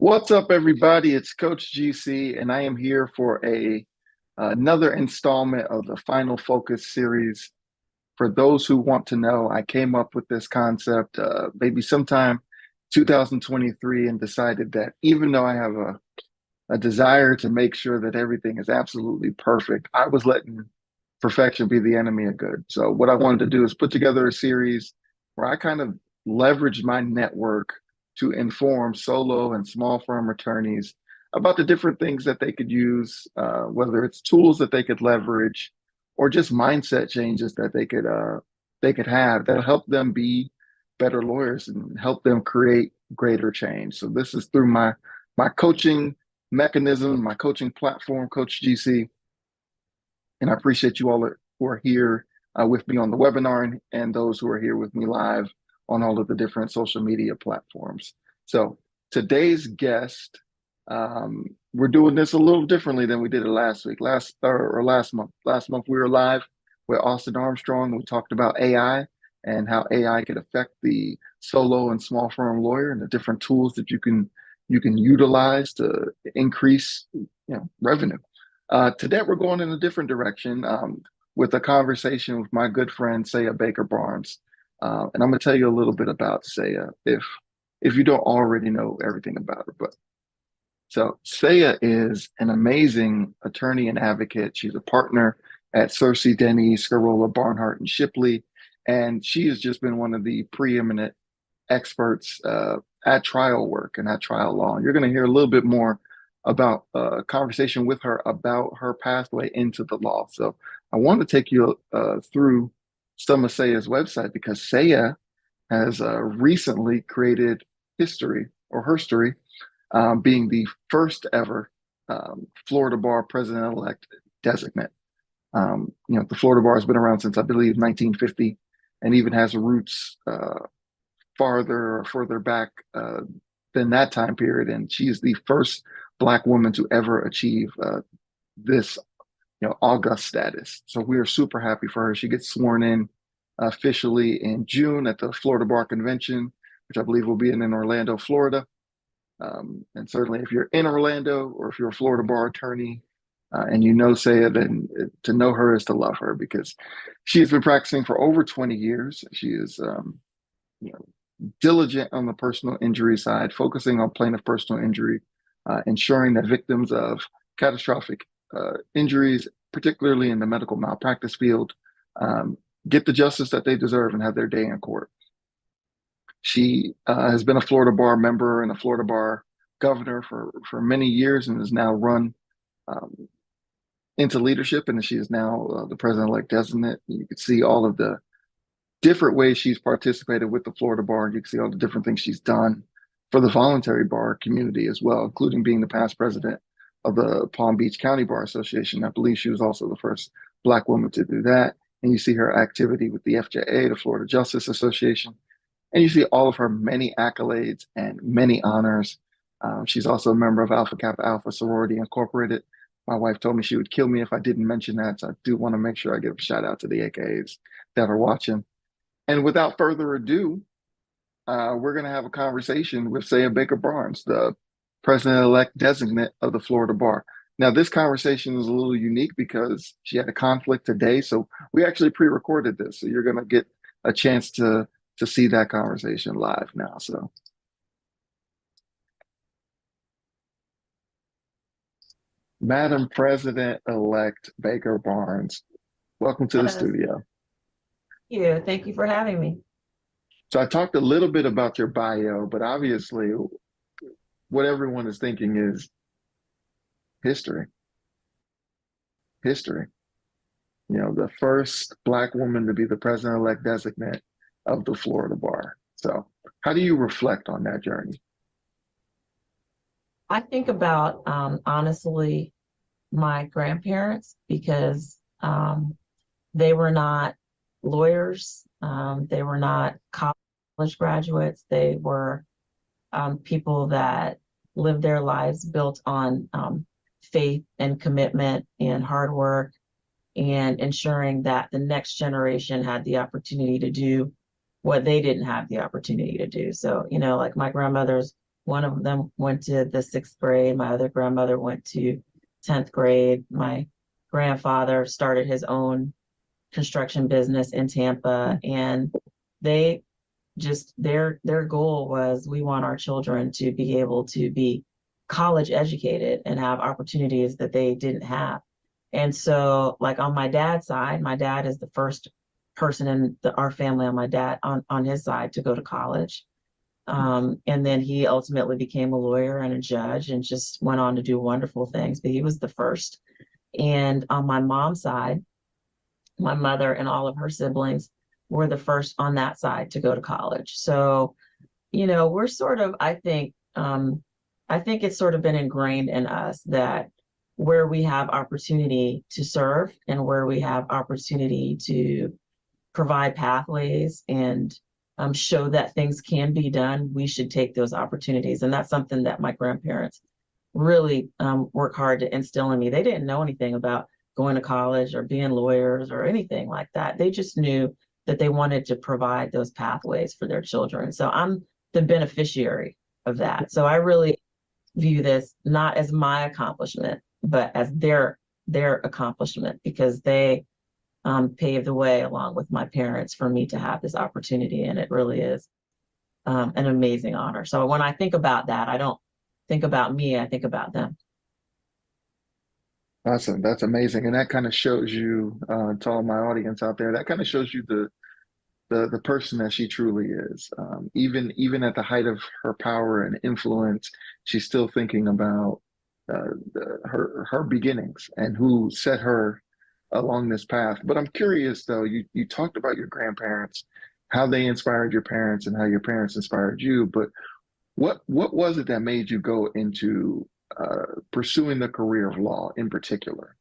What's up, everybody? It's Coach GC, and I am here for another installment of the Final Focus series. For those who want to know, I came up with this concept maybe sometime 2023 and decided that even though I have a desire to make sure that everything is absolutely perfect, I was letting perfection be the enemy of good. So what I wanted to do is put together a series where I kind of leverage my network to inform solo and small firm attorneys about the different things that they could use, whether it's tools that they could leverage or just mindset changes that they could have that'll help them be better lawyers and help them create greater change. So this is through my coaching mechanism, my coaching platform, Coach GC. And I appreciate you all who are here with me on the webinar and those who are here with me live on all of the different social media platforms. So today's guest, we're doing this a little differently than we did it last week, last month. Last month we were live with Austin Armstrong. We talked about AI and how AI could affect the solo and small firm lawyer and the different tools that you can utilize to increase revenue. Today, we're going in a different direction with a conversation with my good friend, Sia Baker-Barnes. And I'm going to tell you a little bit about Sia if you don't already know everything about her. So Sia is an amazing attorney and advocate. She's a partner at Cersei, Denny, Scarola, Barnhart, and Shipley. And she has just been one of the preeminent experts at trial work and at trial law. And you're going to hear a little bit more about a conversation with her about her pathway into the law. So I want to take you through some of Saya's website because Saya has recently created history or herstory, being the first ever Florida Bar President-elect designate. The Florida Bar has been around since I believe 1950, and even has roots further back than that time period. And she is the first Black woman to ever achieve this, august status. So we are super happy for her. She gets sworn in officially in June at the Florida Bar Convention, which I believe will be in Orlando, Florida. And certainly, if you're in Orlando or if you're a Florida bar attorney and you know Saya, then to know her is to love her because she has been practicing for over 20 years. She is, diligent on the personal injury side, focusing on plaintiff personal injury, ensuring that victims of catastrophic injuries, particularly in the medical malpractice field, get the justice that they deserve and have their day in court. She has been a Florida Bar member and a Florida Bar governor for many years and has now run into leadership. And she is now the president-elect designate. You can see all of the different ways she's participated with the Florida Bar. You can see all the different things she's done for the voluntary bar community as well, including being the past president of the Palm Beach County Bar Association. I believe she was also the first Black woman to do that. And you see her activity with the FJA, the Florida Justice Association. And you see all of her many accolades and many honors. She's also a member of Alpha Kappa Alpha Sorority Incorporated. My wife told me she would kill me if I didn't mention that. So I do want to make sure I give a shout out to the AKAs that are watching. And without further ado, we're going to have a conversation with Sia Baker-Barnes, the president-elect designate of the Florida Bar. Now, this conversation is a little unique because she had a conflict today. So we actually pre-recorded this. So you're going to get a chance to see that conversation live now. So Madam President-elect Baker-Barnes, welcome to the Yes, studio. thank you for having me. So I talked a little bit about your bio, but obviously what everyone is thinking is history. History. The first Black woman to be the president-elect designate of the Florida Bar. So how do you reflect on that journey? I think about honestly my grandparents because they were not lawyers, they were not college graduates, they were people that lived their lives built on faith and commitment and hard work and ensuring that the next generation had the opportunity to do what they didn't have the opportunity to do. So, like my grandmother's One of them went to the 6th grade. My other grandmother went to 10th grade. My grandfather started his own construction business in Tampa, and they just their goal was, we want our children to be able to be college educated and have opportunities that they didn't have. And so, like on my dad's side, my dad is the first person in our family on my dad on his side to go to college. And then he ultimately became a lawyer and a judge and just went on to do wonderful things, but he was the first. And on my mom's side, my mother and all of her siblings were the first on that side to go to college. So, we're sort of, I think it's sort of been ingrained in us that where we have opportunity to serve and where we have opportunity to provide pathways and show that things can be done, we should take those opportunities. And that's something that my grandparents really work hard to instill in me. They didn't know anything about going to college or being lawyers or anything like that. They just knew that they wanted to provide those pathways for their children. So I'm the beneficiary of that. So I really view this not as my accomplishment, but as their accomplishment, because they paved the way along with my parents for me to have this opportunity. And it really is an amazing honor. So when I think about that, I don't think about me, I think about them. Awesome. That's amazing. And that kind of shows you, to all my audience out there, that kind of shows you the person that she truly is. Even at the height of her power and influence, she's still thinking about her beginnings and who set her along this path. But I'm curious though, you talked about your grandparents, how they inspired your parents and how your parents inspired you, but what was it that made you go into pursuing the career of law in particular?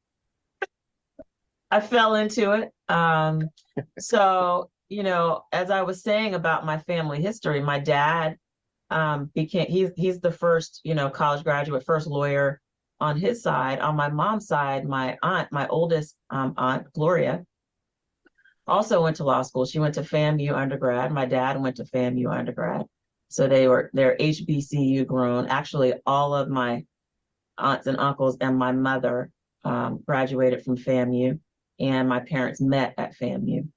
I fell into it. So, as I was saying about my family history, my dad he's the first, college graduate, first lawyer on his side. On my mom's side, my oldest aunt, Gloria, also went to law school. She went to FAMU undergrad. My dad went to FAMU undergrad. So they're HBCU grown. Actually, all of my aunts and uncles and my mother graduated from FAMU, and my parents met at FAMU.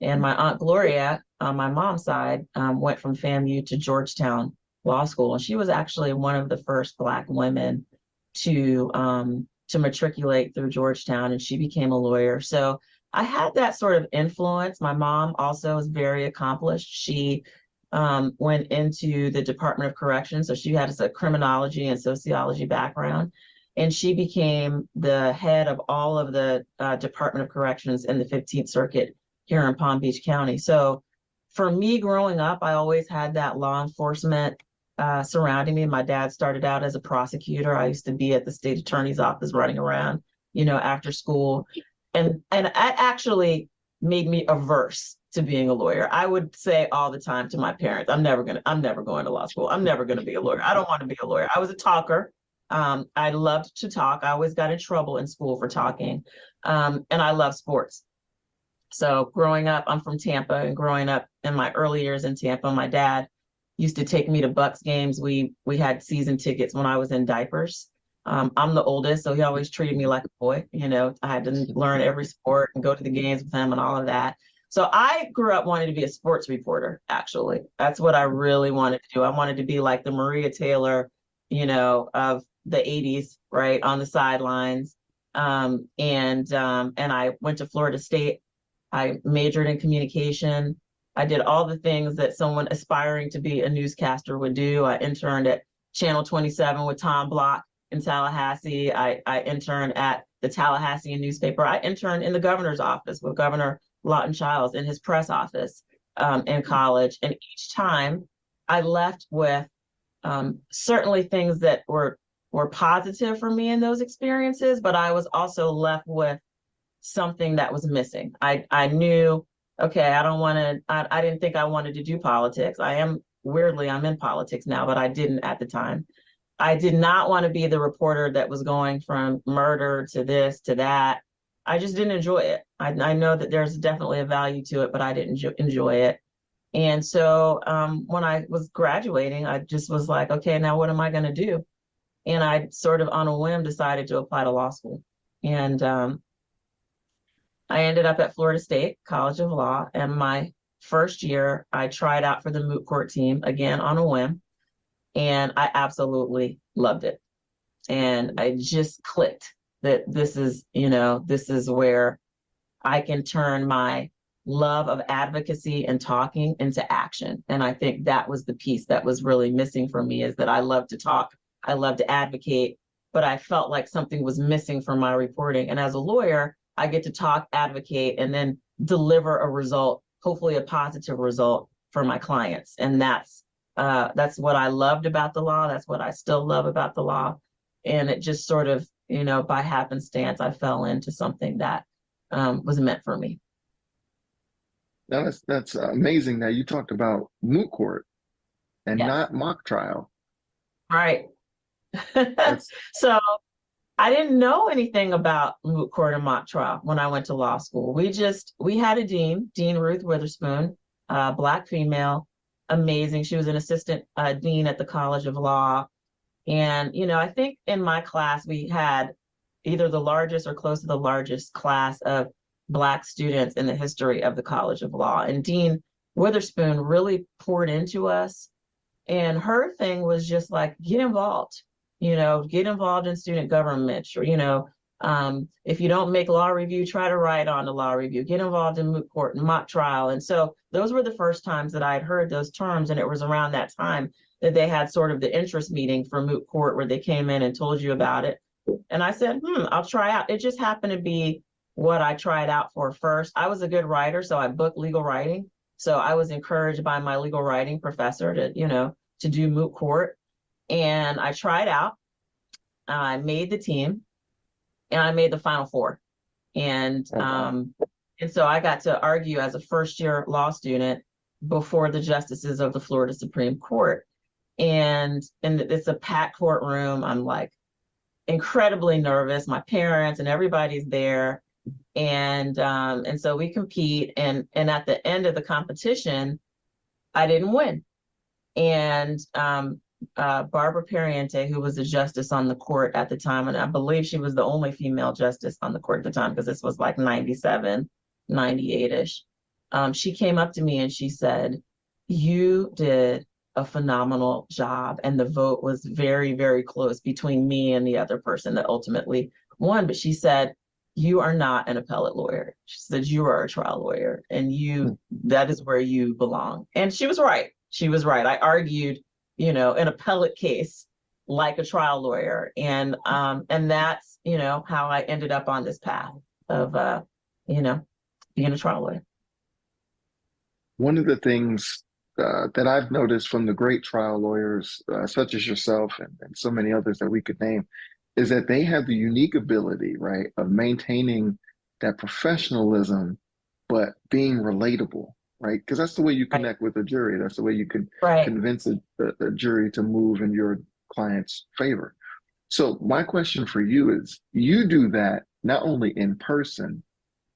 And my aunt Gloria, on my mom's side, went from FAMU to Georgetown Law School, and she was actually one of the first Black women to matriculate through Georgetown, and she became a lawyer. So I had that sort of influence. My mom also is very accomplished. She went into the Department of Corrections, so she had a criminology and sociology background, and she became the head of all of the Department of Corrections in the 15th Circuit here in Palm Beach County. So for me growing up, I always had that law enforcement surrounding me. My dad started out as a prosecutor. I used to be at the state attorney's office running around, after school. And that actually made me averse to being a lawyer. I would say all the time to my parents, I'm never going to law school. I'm never going to be a lawyer. I don't want to be a lawyer. I was a talker. I loved to talk. I always got in trouble in school for talking. And I love sports. So growing up, I'm from Tampa, and growing up in my early years in Tampa, my dad used to take me to Bucks games. We had season tickets when I was in diapers. I'm the oldest, so he always treated me like a boy. I had to learn every sport and go to the games with him and all of that. So I grew up wanting to be a sports reporter, actually. That's what I really wanted to do. I wanted to be like the Maria Taylor, of the 80s, right, on the sidelines. And I went to Florida State. I majored in communication. I did all the things that someone aspiring to be a newscaster would do. I interned at Channel 27 with Tom Block in Tallahassee. I interned at the Tallahassee newspaper. I interned in the governor's office with Governor Lawton Chiles in his press office in college. And each time I left with certainly things that were positive for me in those experiences, but I was also left with something that was missing. I knew, okay, I didn't think I wanted to do politics. I'm in politics now, but I didn't at the time. I did not want to be the reporter that was going from murder to this to that. I just didn't enjoy it. I know that there's definitely a value to it, but I didn't enjoy it. And so when I was graduating, I just was like, okay, now what am I going to do? And I sort of on a whim decided to apply to law school. And I ended up at Florida State College of Law. And my first year, I tried out for the moot court team again on a whim. And I absolutely loved it. And I just clicked that this is where I can turn my love of advocacy and talking into action. And I think that was the piece that was really missing for me, is that I love to talk, I love to advocate, but I felt like something was missing from my reporting. And as a lawyer, I get to talk, advocate, and then deliver a result, hopefully a positive result for my clients. And that's what I loved about the law. That's what I still love about the law. And it just sort of, by happenstance, I fell into something that was meant for me. Now that's amazing that you talked about moot court and Yes. not mock trial. Right. That's So I didn't know anything about moot court and mock trial when I went to law school. We had a Dean Ruth Witherspoon, Black female, amazing. She was an assistant dean at the College of Law. And, I think in my class, we had either the largest or close to the largest class of Black students in the history of the College of Law. And Dean Witherspoon really poured into us. And her thing was just like, get involved in student government, or, if you don't make law review, try to write on the law review, get involved in moot court and mock trial. And so those were the first times that I had heard those terms. And it was around that time that they had sort of the interest meeting for moot court, where they came in and told you about it. And I said, I'll try out. It just happened to be what I tried out for first. I was a good writer, so I booked legal writing. So I was encouraged by my legal writing professor to do moot court. And I tried out. I made the team, and I made the final four. And and so I got to argue as a first year law student before the justices of the Florida Supreme Court. And it's a packed courtroom. I'm like incredibly nervous. My parents and everybody's there. And so we compete, and at the end of the competition, I didn't win. And Barbara Pariente, who was a justice on the court at the time, and I believe she was the only female justice on the court at the time, because this was like 97, 98-ish. She came up to me and she said, "You did a phenomenal job." And the vote was very, very close between me and the other person that ultimately won. But she said, "You are not an appellate lawyer." She said, "You are a trial lawyer, and that is where you belong." And she was right. She was right. I argued, an appellate case like a trial lawyer. And that's, how I ended up on this path of, being a trial lawyer. one of the things that I've noticed from the great trial lawyers, such as yourself and so many others that we could name, is that they have the unique ability, right, of maintaining that professionalism, but being relatable, right? Because that's the way you Right. connect with a jury. That's the way you can Right. convince a jury to move in your client's favor. So my question for you is, you do that not only in person,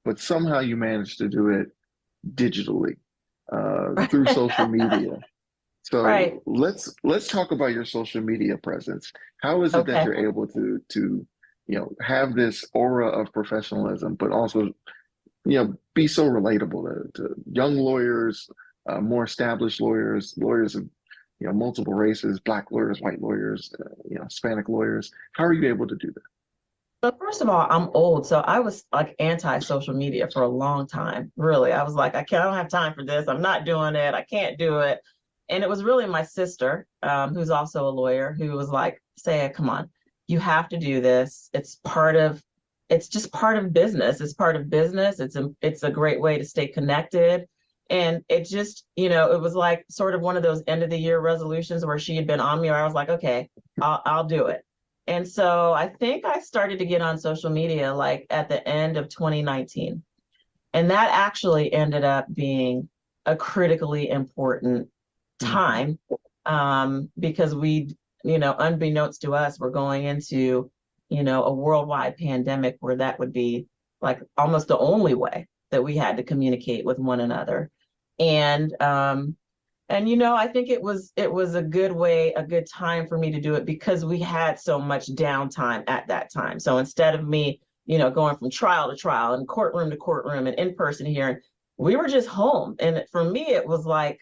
but somehow you manage to do it digitally through social media. Right. So let's talk about your social media presence. How is it that Okay. you're able to have this aura of professionalism, but also be so relatable to young lawyers, more established lawyers, lawyers of multiple races, Black lawyers, white lawyers, Hispanic lawyers. How are you able to do that? So first of all, I'm old, so I was like anti-social media for a long time. Really, I was like, I don't have time for this. I'm not doing it. I can't do it. And it was really my sister, who's also a lawyer, who was like, "Say, come on, you have to do this. It's just part of business. It's part of business. It's a great way to stay connected." And it just, it was like sort of one of those end of the year resolutions where she had been on me, where I was like, okay, I'll do it. And so I think I started to get on social media like at the end of 2019. And that actually ended up being a critically important Mhm. time, because unbeknownst to us, we're going into, a worldwide pandemic where that would be like almost the only way that we had to communicate with one another. And you know, I think it was a good way, a good time for me to do it because we had so much downtime at that time. So instead of me, you know, going from trial to trial and courtroom to courtroom and in person hearing, we were just home. And for me, it was like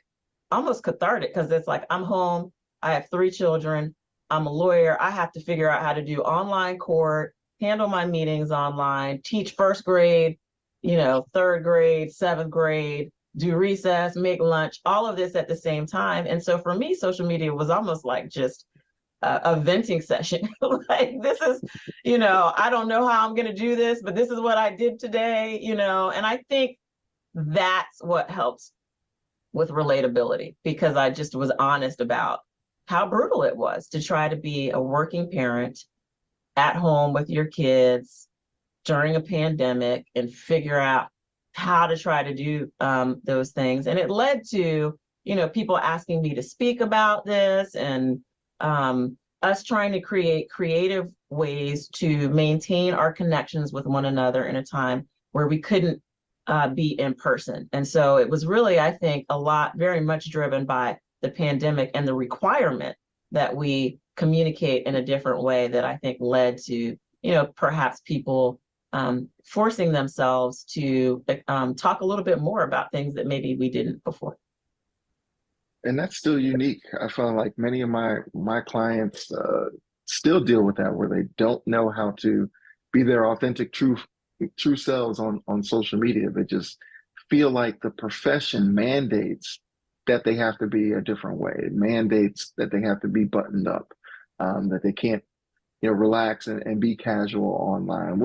almost cathartic because it's like I'm home. I have three children. I'm a lawyer. I have to figure out how to do online court, handle my meetings online, teach first grade, you know, third grade, seventh grade, do recess, make lunch, all of this at the same time. And so for me, social media was almost like just a venting session. Like, this is, you know, I don't know how I'm going to do this, but this is what I did today, you know. And I think that's what helps with relatability because I just was honest about how brutal it was to try to be a working parent at home with your kids during a pandemic and figure out how to try to do those things. And it led to, you know, people asking me to speak about this and us trying to create creative ways to maintain our connections with one another in a time where we couldn't be in person. And so it was really, I think, a lot, very much driven by the pandemic and the requirement that we communicate in a different way that I think led to, you know, perhaps people forcing themselves to talk a little bit more about things that maybe we didn't before. And that's still unique. I feel like many of my clients still deal with that, where they don't know how to be their authentic, true selves on social media. They just feel like the profession mandates that they have to be a different way. It mandates that they have to be buttoned up, that they can't, relax and be casual online.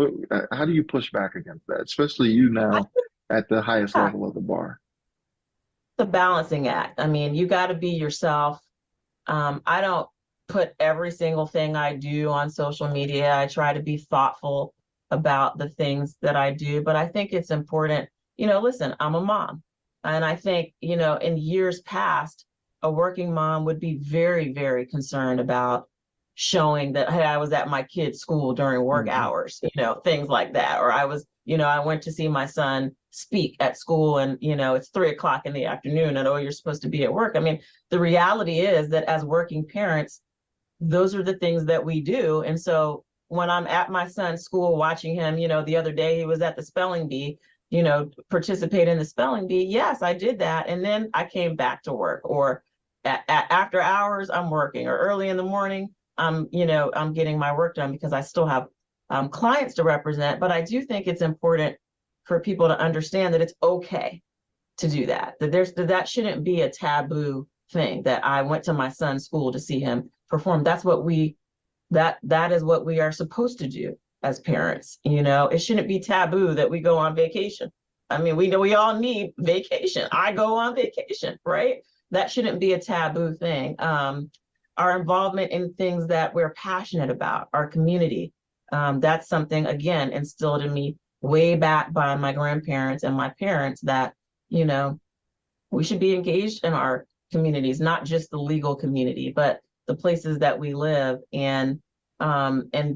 How do you push back against that, especially you I now at the highest think level of the bar? the balancing act. I mean, you got to be yourself. I don't put every single thing I do on social media. I try to be thoughtful about the things that I do, but I think it's important. You know, listen, I'm a mom, and I think, you know, in years past, a working mom would be very, very concerned about showing that, hey, I was at my kid's school during work Mhm. hours, you know, things like that. Or I was, you know, I went to see my son speak at school and, you know, it's 3 o'clock in the afternoon and, oh, you're supposed to be at work. I mean, the reality is that as working parents, those are the things that we do. And so when I'm at my son's school watching him, you know, the other day he was at the spelling bee, you know, participate in the spelling bee. Yes, I did that. And then I came back to work, or after hours, I'm working, or early in the morning, you know, I'm getting my work done because I still have clients to represent. But I do think it's important for people to understand that it's okay to do that. That shouldn't be a taboo thing that I went to my son's school to see him perform. That is what we are supposed to do as parents. You know, it shouldn't be taboo that we go on vacation. I mean, we know we all need vacation. I go on vacation, right? That shouldn't be a taboo thing. Our involvement in things that we're passionate about, our community, that's something, again, instilled in me way back by my grandparents and my parents that, you know, we should be engaged in our communities, not just the legal community, but the places that we live, and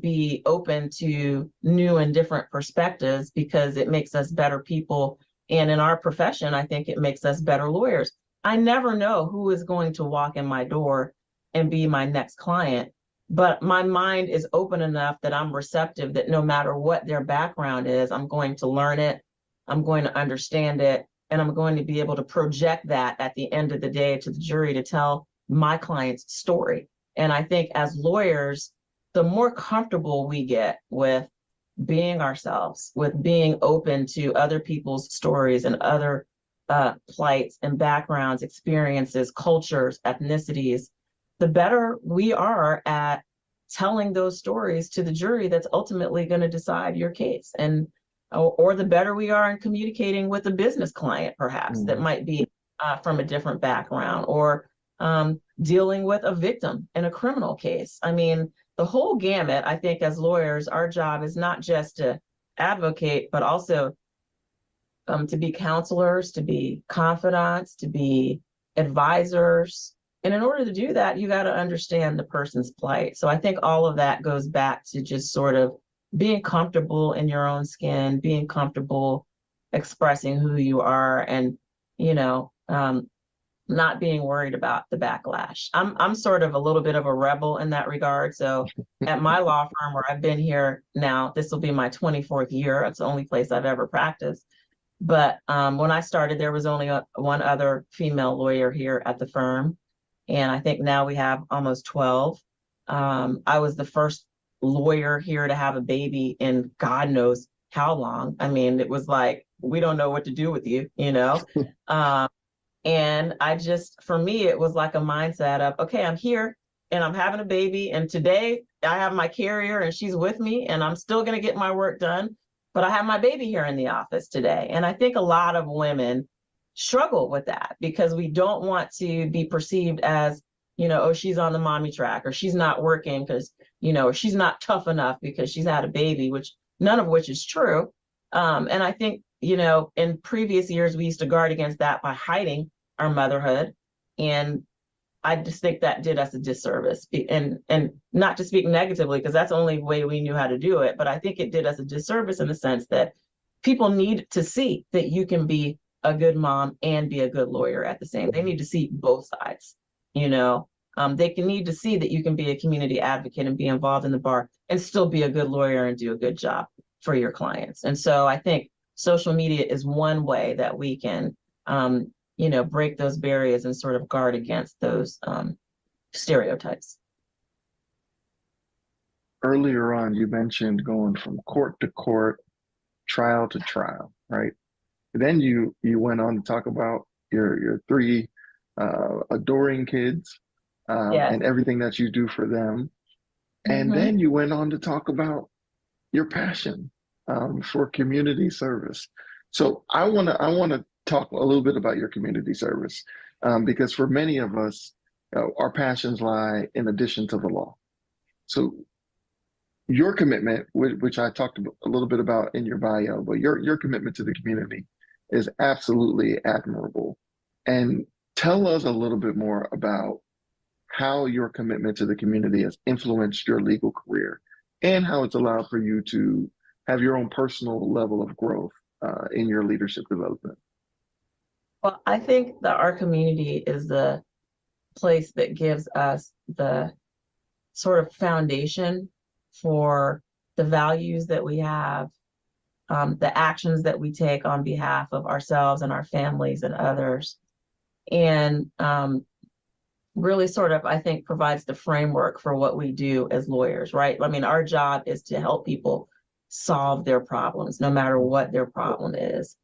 be open to new and different perspectives because it makes us better people. And in our profession, I think it makes us better lawyers. I never know who is going to walk in my door and be my next client, but my mind is open enough that I'm receptive that no matter what their background is, I'm going to learn it, I'm going to understand it, and I'm going to be able to project that at the end of the day to the jury to tell my client's story. And I think as lawyers, the more comfortable we get with being ourselves, with being open to other people's stories and other plights and backgrounds, experiences, cultures, ethnicities, the better we are at telling those stories to the jury that's ultimately going to decide your case. And or the better we are in communicating with a business client, perhaps, that Mhm. might be from a different background, or dealing with a victim in a criminal case. I mean, the whole gamut. I think as lawyers, our job is not just to advocate, but also to be counselors, to be confidants, to be advisors. And in order to do that, you got to understand the person's plight. So I think all of that goes back to just sort of being comfortable in your own skin, being comfortable expressing who you are, and, you know, not being worried about the backlash. I'm sort of a little bit of a rebel in that regard. So at my law firm, where I've been here now, this will be my 24th year. It's the only place I've ever practiced. But when I started, there was only one other female lawyer here at the firm. And I think now we have almost 12. I was the first lawyer here to have a baby in God knows how long. I mean, it was like, we don't know what to do with you, you know? And I just, for me, it was like a mindset of, okay, I'm here and I'm having a baby. And today I have my carrier and she's with me and I'm still going to get my work done. But I have my baby here in the office today. And I think a lot of women struggle with that because we don't want to be perceived as, oh, she's on the mommy track, or she's not working because, or she's not tough enough because she's had a baby, which none of which is true. And I think, in previous years, we used to guard against that by hiding our motherhood. And I just think that did us a disservice. And not to speak negatively, because that's the only way we knew how to do it. But I think it did us a disservice in the sense that people need to see that you can be a good mom and be a good lawyer at the same. They need to see both sides, They can need to see that you can be a community advocate and be involved in the bar and still be a good lawyer and do a good job for your clients. And so I think social media is one way that we can, break those barriers and sort of guard against those stereotypes. Earlier on, you mentioned going from court to court, trial to trial, right? Then you went on to talk about your three adoring kids Yes. and everything that you do for them. And Mm-hmm. then you went on to talk about your passion for community service. So I wanna talk a little bit about your community service because for many of us, our passions lie in addition to the law. So your commitment, which I talked a little bit about in your bio, but your commitment to the community is absolutely admirable. And tell us a little bit more about how your commitment to the community has influenced your legal career and how it's allowed for you to have your own personal level of growth in your leadership development. Well, I think that our community is the place that gives us the sort of foundation for the values that we have, the actions that we take on behalf of ourselves and our families and others. And really sort of, I think, provides the framework for what we do as lawyers, right? I mean, our job is to help people solve their problems, no matter what their problem is.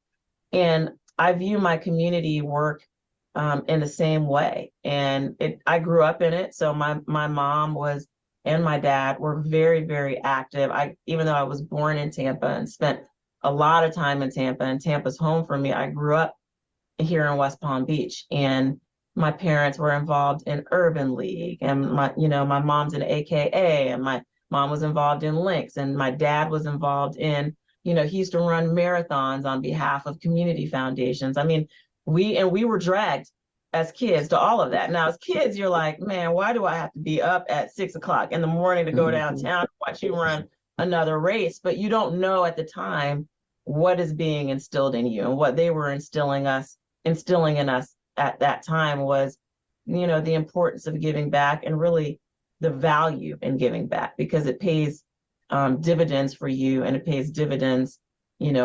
And I view my community work in the same way. And I grew up in it. So my mom and my dad were very, very active. Even though I was born in Tampa and spent a lot of time in Tampa, and Tampa's home for me, I grew up here in West Palm Beach. And my parents were involved in Urban League, and my mom's in AKA, and my mom was involved in Links, and my dad was involved in, he used to run marathons on behalf of community foundations. I mean, we were dragged as kids to all of that. Now, as kids, you're like, man, why do I have to be up at 6 o'clock in the morning to go downtown and watch you run another race? But you don't know at the time what is being instilled in you, and what they were instilling in us at that time was, the importance of giving back and really the value in giving back, because it pays dividends for you, and it pays dividends,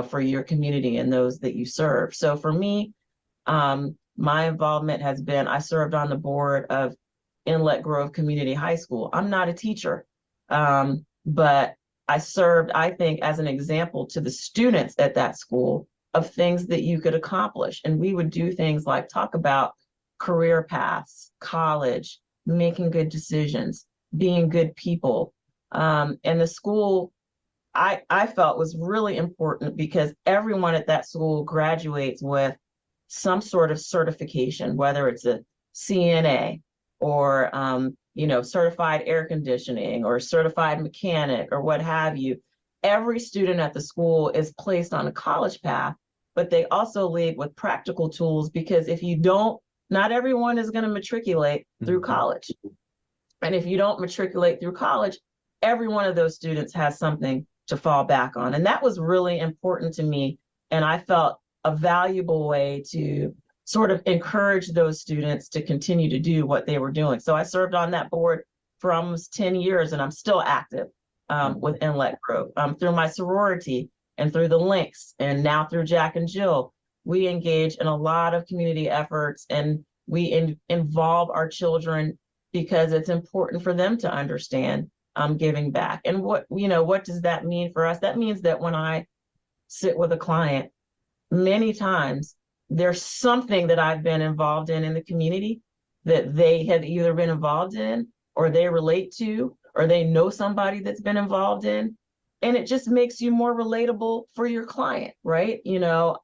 for your community and those that you serve. So for me, my involvement has been, I served on the board of Inlet Grove Community High School. I'm not a teacher, but I served, I think, as an example to the students at that school of things that you could accomplish. And we would do things like talk about career paths, college, making good decisions, being good people. And the school, I felt, was really important because everyone at that school graduates with some sort of certification, whether it's a CNA or, certified air conditioning or certified mechanic or what have you. Every student at the school is placed on a college path, but they also leave with practical tools, because if you don't, not everyone is going to matriculate through college. And if you don't matriculate through college, every one of those students has something to fall back on. And that was really important to me. And I felt a valuable way to sort of encourage those students to continue to do what they were doing. So I served on that board for almost 10 years, and I'm still active with Inlet Group through my sorority and through the links, and now through Jack and Jill. We engage in a lot of community efforts, and we involve our children because it's important for them to understand giving back. And what does that mean for us? That means that when I sit with a client, many times there's something that I've been involved in the community that they have either been involved in, or they relate to, or they know somebody that's been involved in. And it just makes you more relatable for your client, right?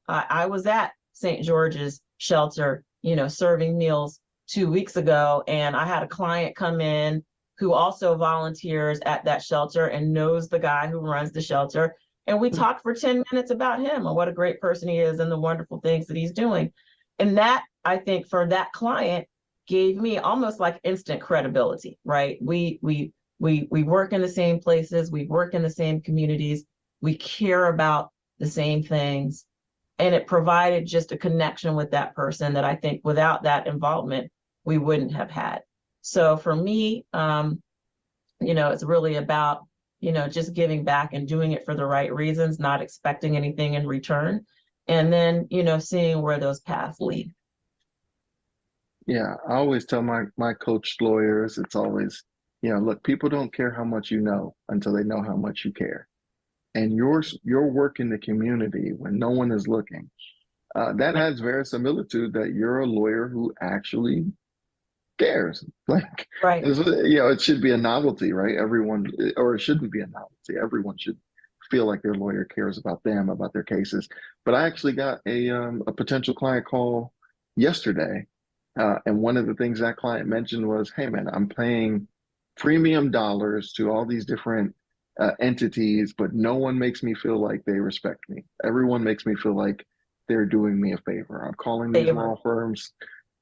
I was at St. George's shelter, serving meals 2 weeks ago, and I had a client come in who also volunteers at that shelter and knows the guy who runs the shelter. And we talked for 10 minutes about him and what a great person he is and the wonderful things that he's doing. And that, I think, for that client, gave me almost like instant credibility, right? We work in the same places, we work in the same communities, we care about the same things. And it provided just a connection with that person that I think without that involvement, we wouldn't have had. So for me, it's really about, just giving back and doing it for the right reasons, not expecting anything in return. And then, seeing where those paths lead. Yeah, I always tell my coached lawyers, it's always, look, people don't care how much you know until they know how much you care. And your work in the community when no one is looking, that has verisimilitude that you're a lawyer who actually cares. Like, Right. it should be a novelty, right? Everyone, or it shouldn't be a novelty. Everyone should feel like their lawyer cares about them, about their cases. But I actually got a potential client call yesterday, and one of the things that client mentioned was, "Hey, man, I'm paying premium dollars to all these different entities, but no one makes me feel like they respect me. Everyone makes me feel like they're doing me a favor. I'm calling these law firms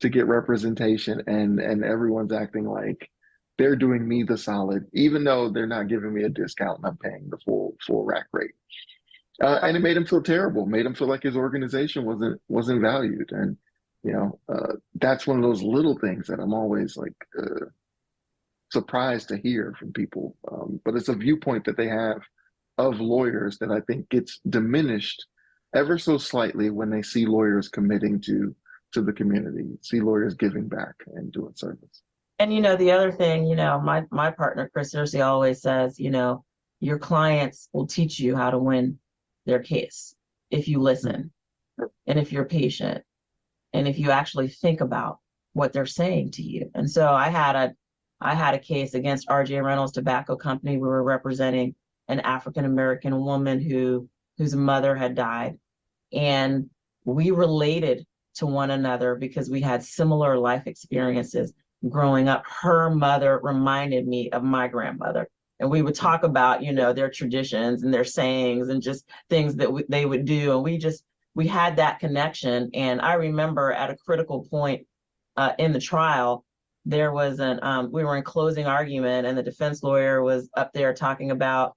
to get representation, and everyone's acting like they're doing me the solid, even though they're not giving me a discount and I'm paying the full rack rate." And it made him feel terrible, made him feel like his organization wasn't valued. And that's one of those little things that I'm always like surprised to hear from people. But it's a viewpoint that they have of lawyers that I think gets diminished ever so slightly when they see lawyers committing to the community, see lawyers giving back and doing service. And the other thing, my partner Chris Searcy always says, your clients will teach you how to win their case if you listen, and if you're patient, and if you actually think about what they're saying to you. And so I had a case against RJ Reynolds Tobacco Company. We were representing an African American woman whose mother had died, and we related to one another because we had similar life experiences growing up. Her mother reminded me of my grandmother, and we would talk about their traditions and their sayings and just things that they would do, and we had that connection. And I remember at a critical point in the trial, there was we were in closing argument, and the defense lawyer was up there talking about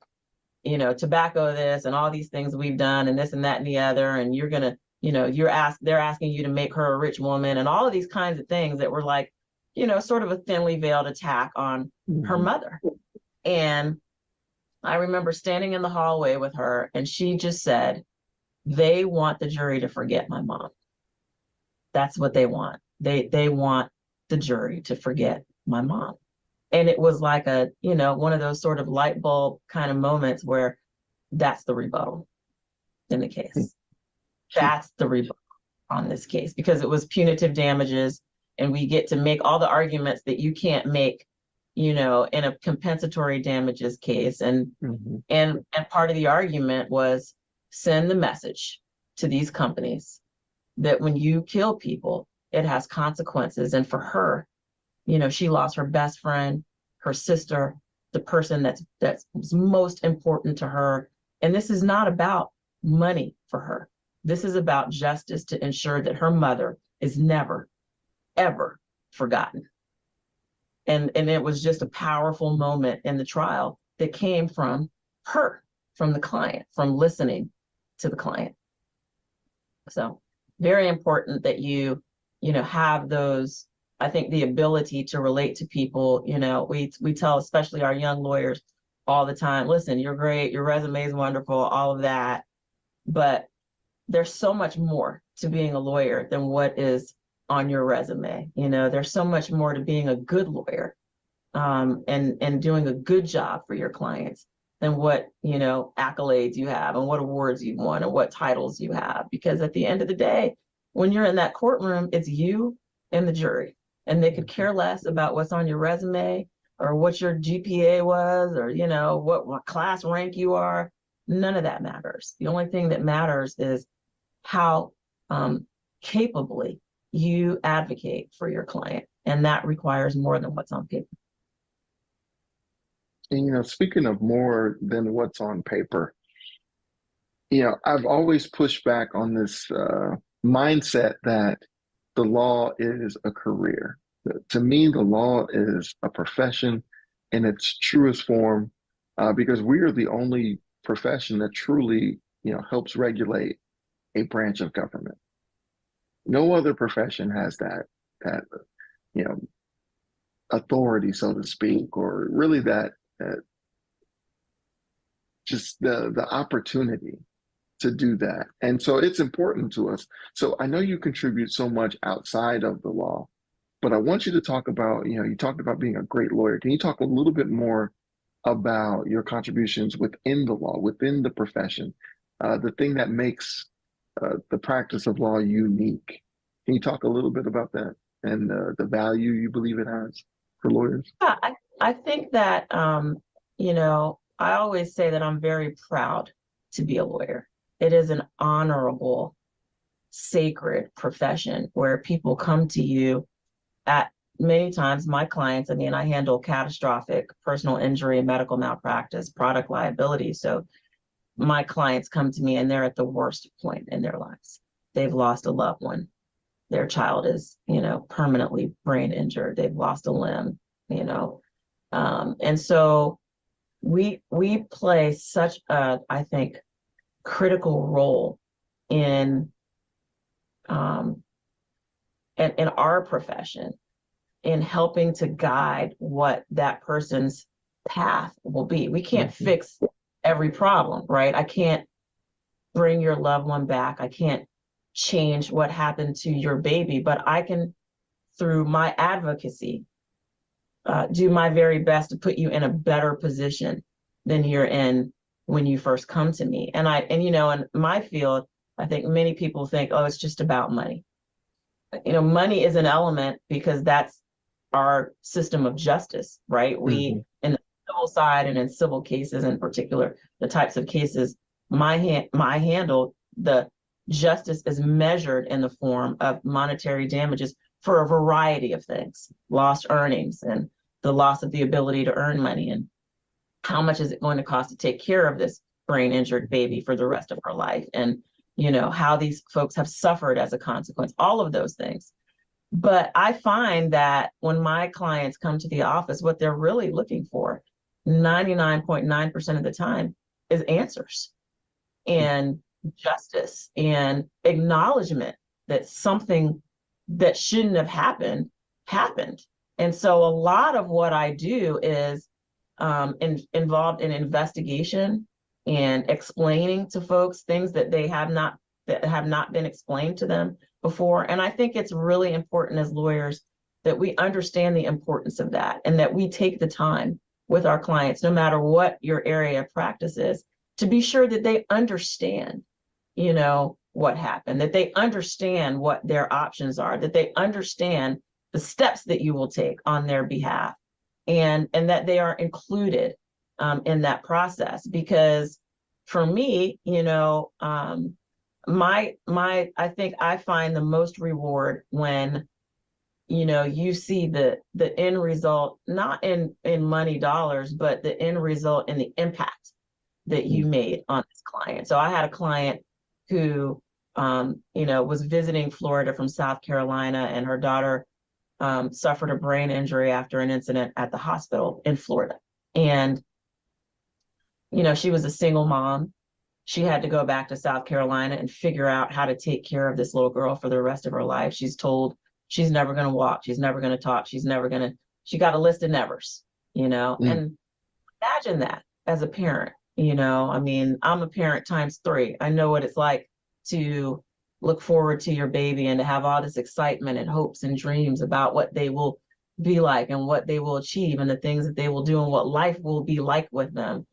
tobacco this and all these things we've done and this and that and the other, and you're gonna they're asking you to make her a rich woman, and all of these kinds of things that were like sort of a thinly veiled attack on her mother. And I remember standing in the hallway with her, and she just said, "They want the jury to forget my mom. That's what they want. They want the jury to forget my mom." And it was like one of those sort of light bulb kind of moments where that's the rebuttal in the case. That's the rebuttal on this case, because it was punitive damages, and we get to make all the arguments that you can't make, in a compensatory damages case. And and part of the argument was send the message to these companies that when you kill people, it has consequences. And for her, she lost her best friend, her sister, the person that's most important to her. And this is not about money for her. This is about justice to ensure that her mother is never, ever forgotten. And it was just a powerful moment in the trial that came from her, from the client, from listening to the client. So very important that you have those, I think, the ability to relate to people. We tell especially our young lawyers all the time, listen, you're great, your resume is wonderful, all of that, but there's so much more to being a lawyer than what is on your resume. There's so much more to being a good lawyer, and doing a good job for your clients than what accolades you have and what awards you won and what titles you have. Because at the end of the day, when you're in that courtroom, it's you and the jury, and they could care less about what's on your resume or what your GPA was, or what class rank you are. None of that matters. The only thing that matters is how capably you advocate for your client, and that requires more than what's on paper. And, speaking of more than what's on paper, I've always pushed back on this mindset that the law is a career. To me, the law is a profession in its truest form, because we are the only profession that truly, helps regulate a branch of government. No other profession has that you know authority, so to speak, or really that just the opportunity to do that. And so it's important to us. So I know you contribute so much outside of the law, but I want you to talk about, you talked about being a great lawyer. Can you talk a little bit more about your contributions within the law, within the profession, the thing that makes the practice of law unique? Can you talk a little bit about that and the value you believe it has for lawyers? Yeah, I think that, I always say that I'm very proud to be a lawyer. It is an honorable, sacred profession where people come to you at many times. My clients, I mean, I handle catastrophic personal injury and medical malpractice, product liability. So my clients come to me and they're at the worst point in their lives. They've lost a loved one. Their child is, permanently brain injured. They've lost a limb, you know. And so we play such a, I think, critical role in um, in our profession, in helping to guide what that person's path will be. We can't Mhm. fix every problem, right? I can't bring your loved one back. I can't change what happened to your baby, but I can, through my advocacy, do my very best to put you in a better position than you're in when you first come to me. And in my field, I think many people think, oh, it's just about money. Money is an element because that's our system of justice, right? We, Mhm. in the civil side and in civil cases in particular, the types of cases my handle, the justice is measured in the form of monetary damages for a variety of things: lost earnings and the loss of the ability to earn money, and how much is it going to cost to take care of this brain injured baby for the rest of her life, and how these folks have suffered as a consequence, all of those things. But I find that when my clients come to the office, what they're really looking for 99.9% of the time is answers and justice and acknowledgement that something that shouldn't have happened happened. And so a lot of what I do is involved in investigation and explaining to folks things that have not been explained to them before. And I think it's really important as lawyers that we understand the importance of that, and that we take the time with our clients, no matter what your area of practice is, to be sure that they understand, what happened, that they understand what their options are, that they understand the steps that you will take on their behalf, and that they are included in that process. Because for me, my I think I find the most reward when you see the end result, not in money dollars, but the end result in the impact that you made on this client. So I had a client who was visiting Florida from South Carolina, and her daughter suffered a brain injury after an incident at the hospital in Florida. And she was a single mom. She had to go back to South Carolina and figure out how to take care of this little girl for the rest of her life. She's told she's never going to walk. She's never going to talk. She got a list of nevers, Mm. and imagine that as a parent, I mean, I'm a parent times three. I know what it's like to look forward to your baby and to have all this excitement and hopes and dreams about what they will be like and what they will achieve and the things that they will do and what life will be like with them.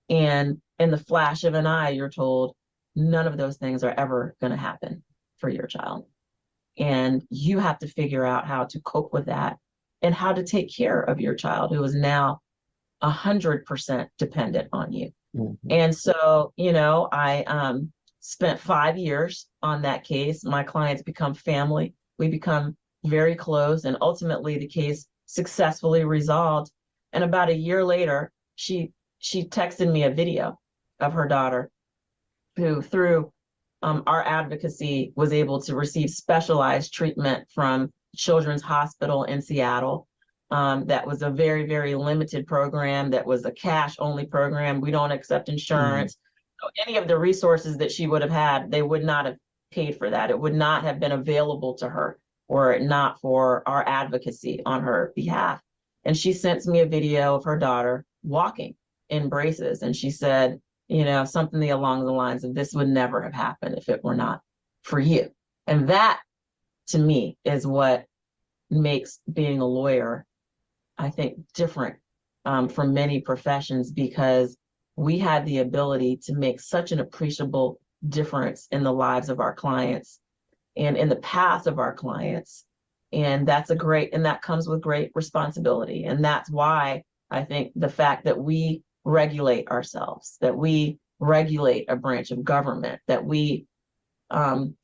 And in the flash of an eye, you're told none of those things are ever going to happen for your child. And you have to figure out how to cope with that and how to take care of your child who is now 100% dependent on you. Mhm. And so, I spent 5 years on that case. My clients become family. We become very close, and ultimately the case successfully resolved. And about a year later, she texted me a video of her daughter who, through our advocacy, was able to receive specialized treatment from Children's Hospital in Seattle. That was a very, very limited program. That was a cash only program. We don't accept Mm. insurance. So any of the resources that she would have had, they would not have paid for that. It would not have been available to her were it not for our advocacy on her behalf. And she sent me a video of her daughter walking in braces. And she said, something along the lines of, this would never have happened if it were not for you. And that, to me, is what makes being a lawyer, I think, different from many professions, because we had the ability to make such an appreciable difference in the lives of our clients and in the path of our clients. And that comes with great responsibility. And that's why I think the fact that we regulate ourselves, that we regulate a branch of government, that um,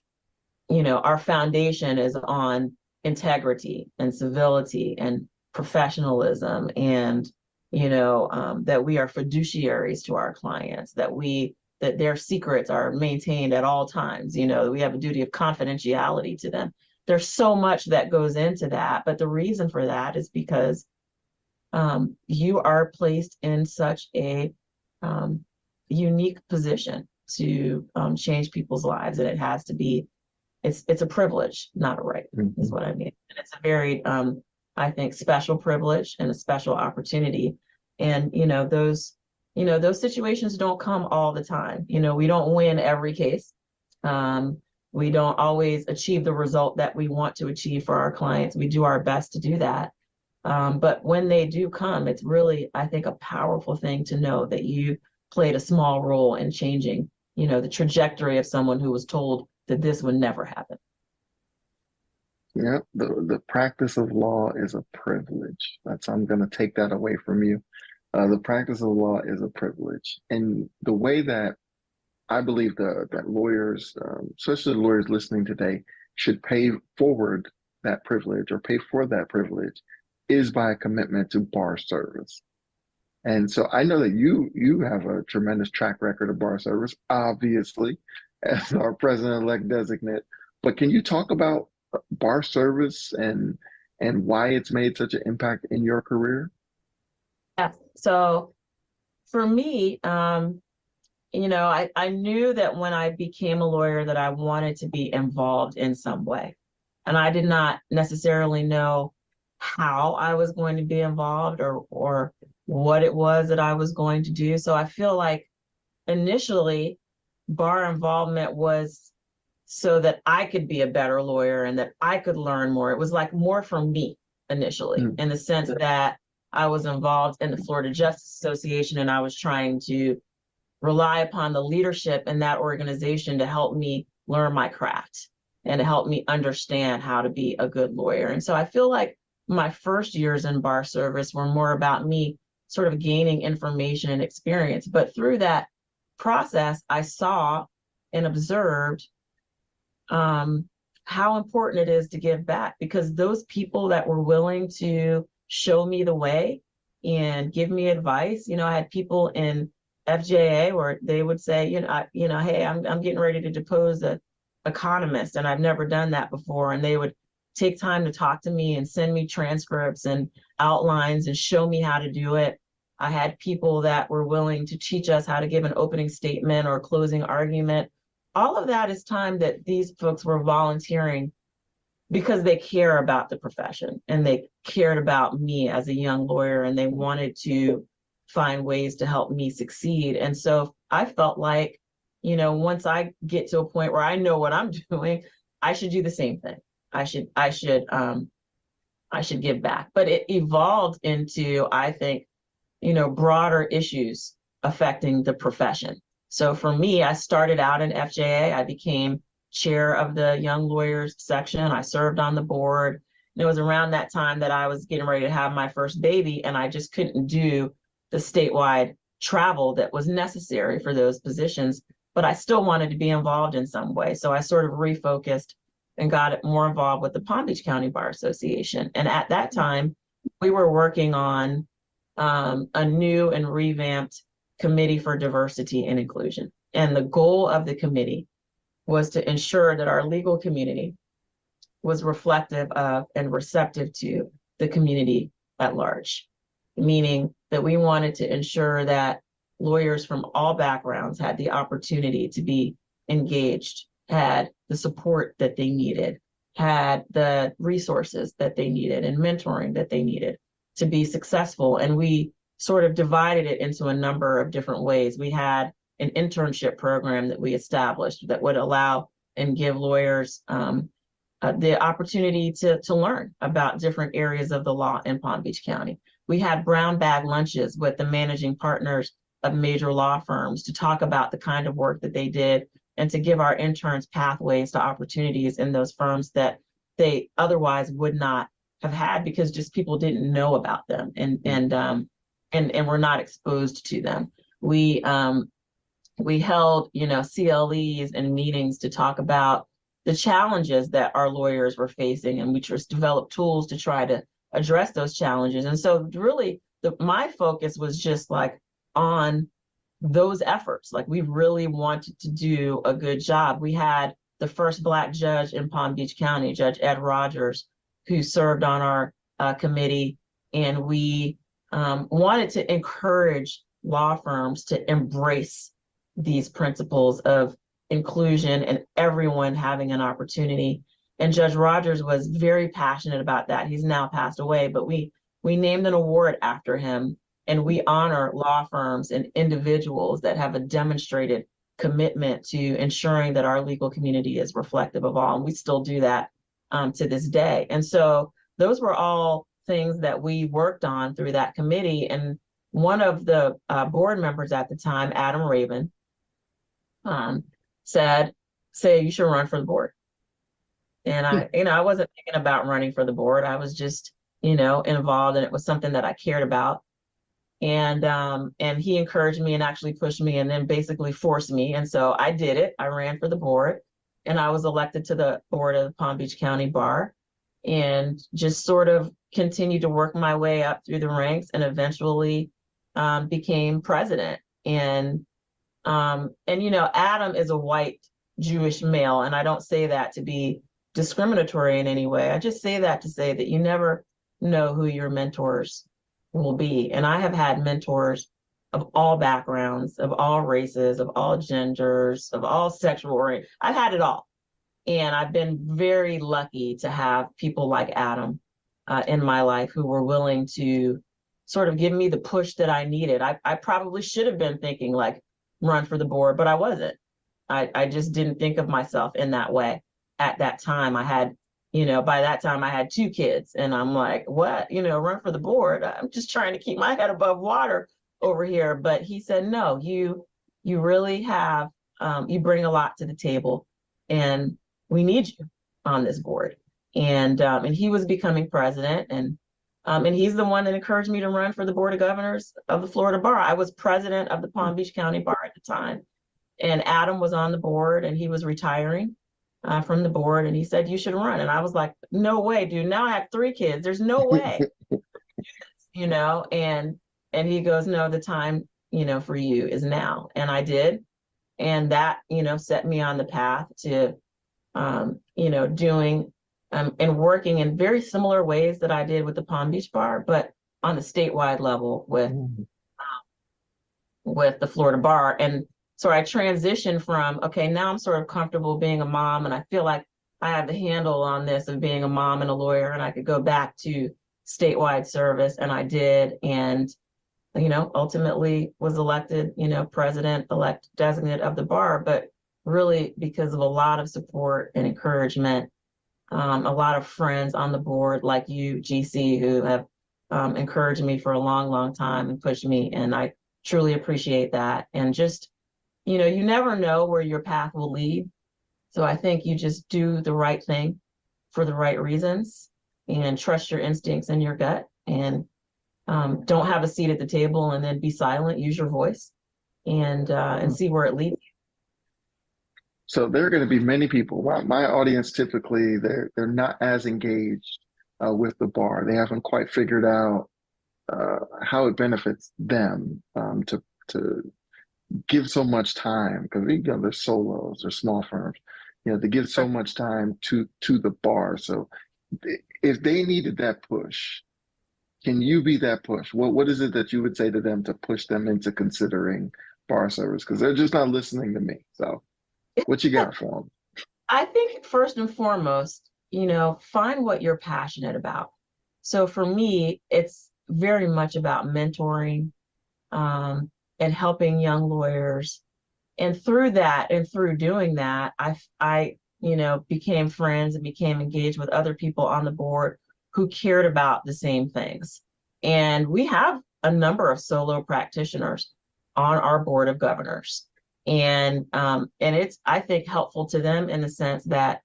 our foundation is on integrity and civility and professionalism, and that we are fiduciaries to our clients, that their secrets are maintained at all times. We have a duty of confidentiality to them. There's so much that goes into that, but the reason for that is because you are placed in such a unique position to change people's lives, and it has to be. It's a privilege, not a right, is Mhm. what I mean. And it's a very, I think, special privilege and a special opportunity. And those situations don't come all the time. We don't win every case. Um, we don't always achieve the result that we want to achieve for our clients. We do our best to do that. But when they do come, it's really, I think, a powerful thing to know that you played a small role in changing, the trajectory of someone who was told that this would never happen. Yeah, the practice of law is a privilege. I'm going to take that away from you. The practice of law is a privilege, and the way that I believe that lawyers, especially the lawyers listening today, should pay forward that privilege or pay for that privilege is by a commitment to bar service. And so I know that you have a tremendous track record of bar service, obviously, as our president-elect designate. But can you talk about bar service and why it's made such an impact in your career? Yeah. So for me, I knew that when I became a lawyer that I wanted to be involved in some way. And I did not necessarily know how I was going to be involved or what it was that I was going to do. So I feel like initially bar involvement was so that I could be a better lawyer and that I could learn more. It was like more for me initially, Mm. in the sense that I was involved in the Florida Justice Association and I was trying to rely upon the leadership in that organization to help me learn my craft and to help me understand how to be a good lawyer. And so I feel like my first years in bar service were more about me sort of gaining information and experience. But through that process, I saw and observed um, how important it is to give back, because those people that were willing to show me the way and give me advice, I had people in FJA where they would say, hey, I'm getting ready to depose a economist and I've never done that before, and they would take time to talk to me and send me transcripts and outlines and show me how to do it. I had people that were willing to teach us how to give an opening statement or closing argument. All of that is time that these folks were volunteering because they care about the profession and they cared about me as a young lawyer and they wanted to find ways to help me succeed. And so I felt like, once I get to a point where I know what I'm doing, I should do the same thing. I should give back. But it evolved into, I think, broader issues affecting the profession. So for me, I started out in FJA. I became chair of the young lawyers section. I served on the board. And it was around that time that I was getting ready to have my first baby, and I just couldn't do the statewide travel that was necessary for those positions. But I still wanted to be involved in some way. So I sort of refocused and got more involved with the Palm Beach County Bar Association. And at that time, we were working on a new and revamped committee for diversity and inclusion. And the goal of the committee was to ensure that our legal community was reflective of and receptive to the community at large, meaning that we wanted to ensure that lawyers from all backgrounds had the opportunity to be engaged, had the support that they needed, had the resources that they needed and mentoring that they needed to be successful. And we sort of divided it into a number of different ways. We had an internship program that we established that would allow and give lawyers the opportunity to learn about different areas of the law in Palm Beach County. We had brown bag lunches with the managing partners of major law firms to talk about the kind of work that they did and to give our interns pathways to opportunities in those firms that they otherwise would not have had because just people didn't know about them and were not exposed to them. We held, CLEs and meetings to talk about the challenges that our lawyers were facing, and we just developed tools to try to address those challenges. And so really my focus was just like on those efforts. Like we really wanted to do a good job. We had the first Black judge in Palm Beach County, Judge Ed Rogers, who served on our committee. And we wanted to encourage law firms to embrace these principles of inclusion and everyone having an opportunity. And Judge Rogers was very passionate about that. He's now passed away, but we named an award after him, and we honor law firms and individuals that have a demonstrated commitment to ensuring that our legal community is reflective of all. And we still do that to this day. And so those were all things that we worked on through that committee. And one of the board members at the time, Adam Raven, said, "Say you should run for the board." And I wasn't thinking about running for the board. I was just, involved, and it was something that I cared about. And he encouraged me and actually pushed me and then basically forced me. And so I did it. I ran for the board, and I was elected to the board of the Palm Beach County Bar, and just sort of continued to work my way up through the ranks, and eventually became president. And Adam is a white Jewish male, and I don't say that to be discriminatory in any way. I just say that to say that you never know who your mentors will be. And I have had mentors of all backgrounds, of all races, of all genders, of all sexual orientation. I've had it all. And I've been very lucky to have people like Adam in my life who were willing to sort of give me the push that I needed. I probably should have been thinking like run for the board, but I wasn't. I just didn't think of myself in that way at that time. I had, by that time I had 2 kids, and I'm like, what, run for the board? I'm just trying to keep my head above water over here. But he said, no, you really have, you bring a lot to the table, and we need you on this board. And he was becoming president, and he's the one that encouraged me to run for the Board of Governors of the Florida Bar. I was president of the Palm Beach County Bar at the time, and Adam was on the board, and he was retiring from the board, and he said, you should run. And I was like, no way, dude. Now I have 3 kids. There's no way, and he goes, no, the time, for you is now. And I did. And that, set me on the path to, doing and working in very similar ways that I did with the Palm Beach Bar, but on the statewide level with the Florida Bar. And so I transitioned from, okay, now I'm sort of comfortable being a mom, and I feel like I have the handle on this of being a mom and a lawyer, and I could go back to statewide service, and I did, and ultimately was elected, president-elect designate of the bar, but really because of a lot of support and encouragement, a lot of friends on the board like you, GC, who have encouraged me for a long, long time and pushed me, and I truly appreciate that. And just, you never know where your path will lead. So I think you just do the right thing for the right reasons and trust your instincts and your gut, and don't have a seat at the table and then be silent, use your voice, and see where it leads. So there are going to be many people. My audience typically they're not as engaged with the bar. They haven't quite figured out how it benefits them to give so much time because they're solos or small firms. To give so much time to the bar. So if they needed that push, can you be that push? What is it that you would say to them to push them into considering bar service? Because they're just not listening to me. So what you got for them? I think first and foremost, find what you're passionate about. So for me, it's very much about mentoring, and helping young lawyers. And through that, and through doing that, I became friends and became engaged with other people on the board who cared about the same things. And we have a number of solo practitioners on our board of governors. And it's, I think, helpful to them in the sense that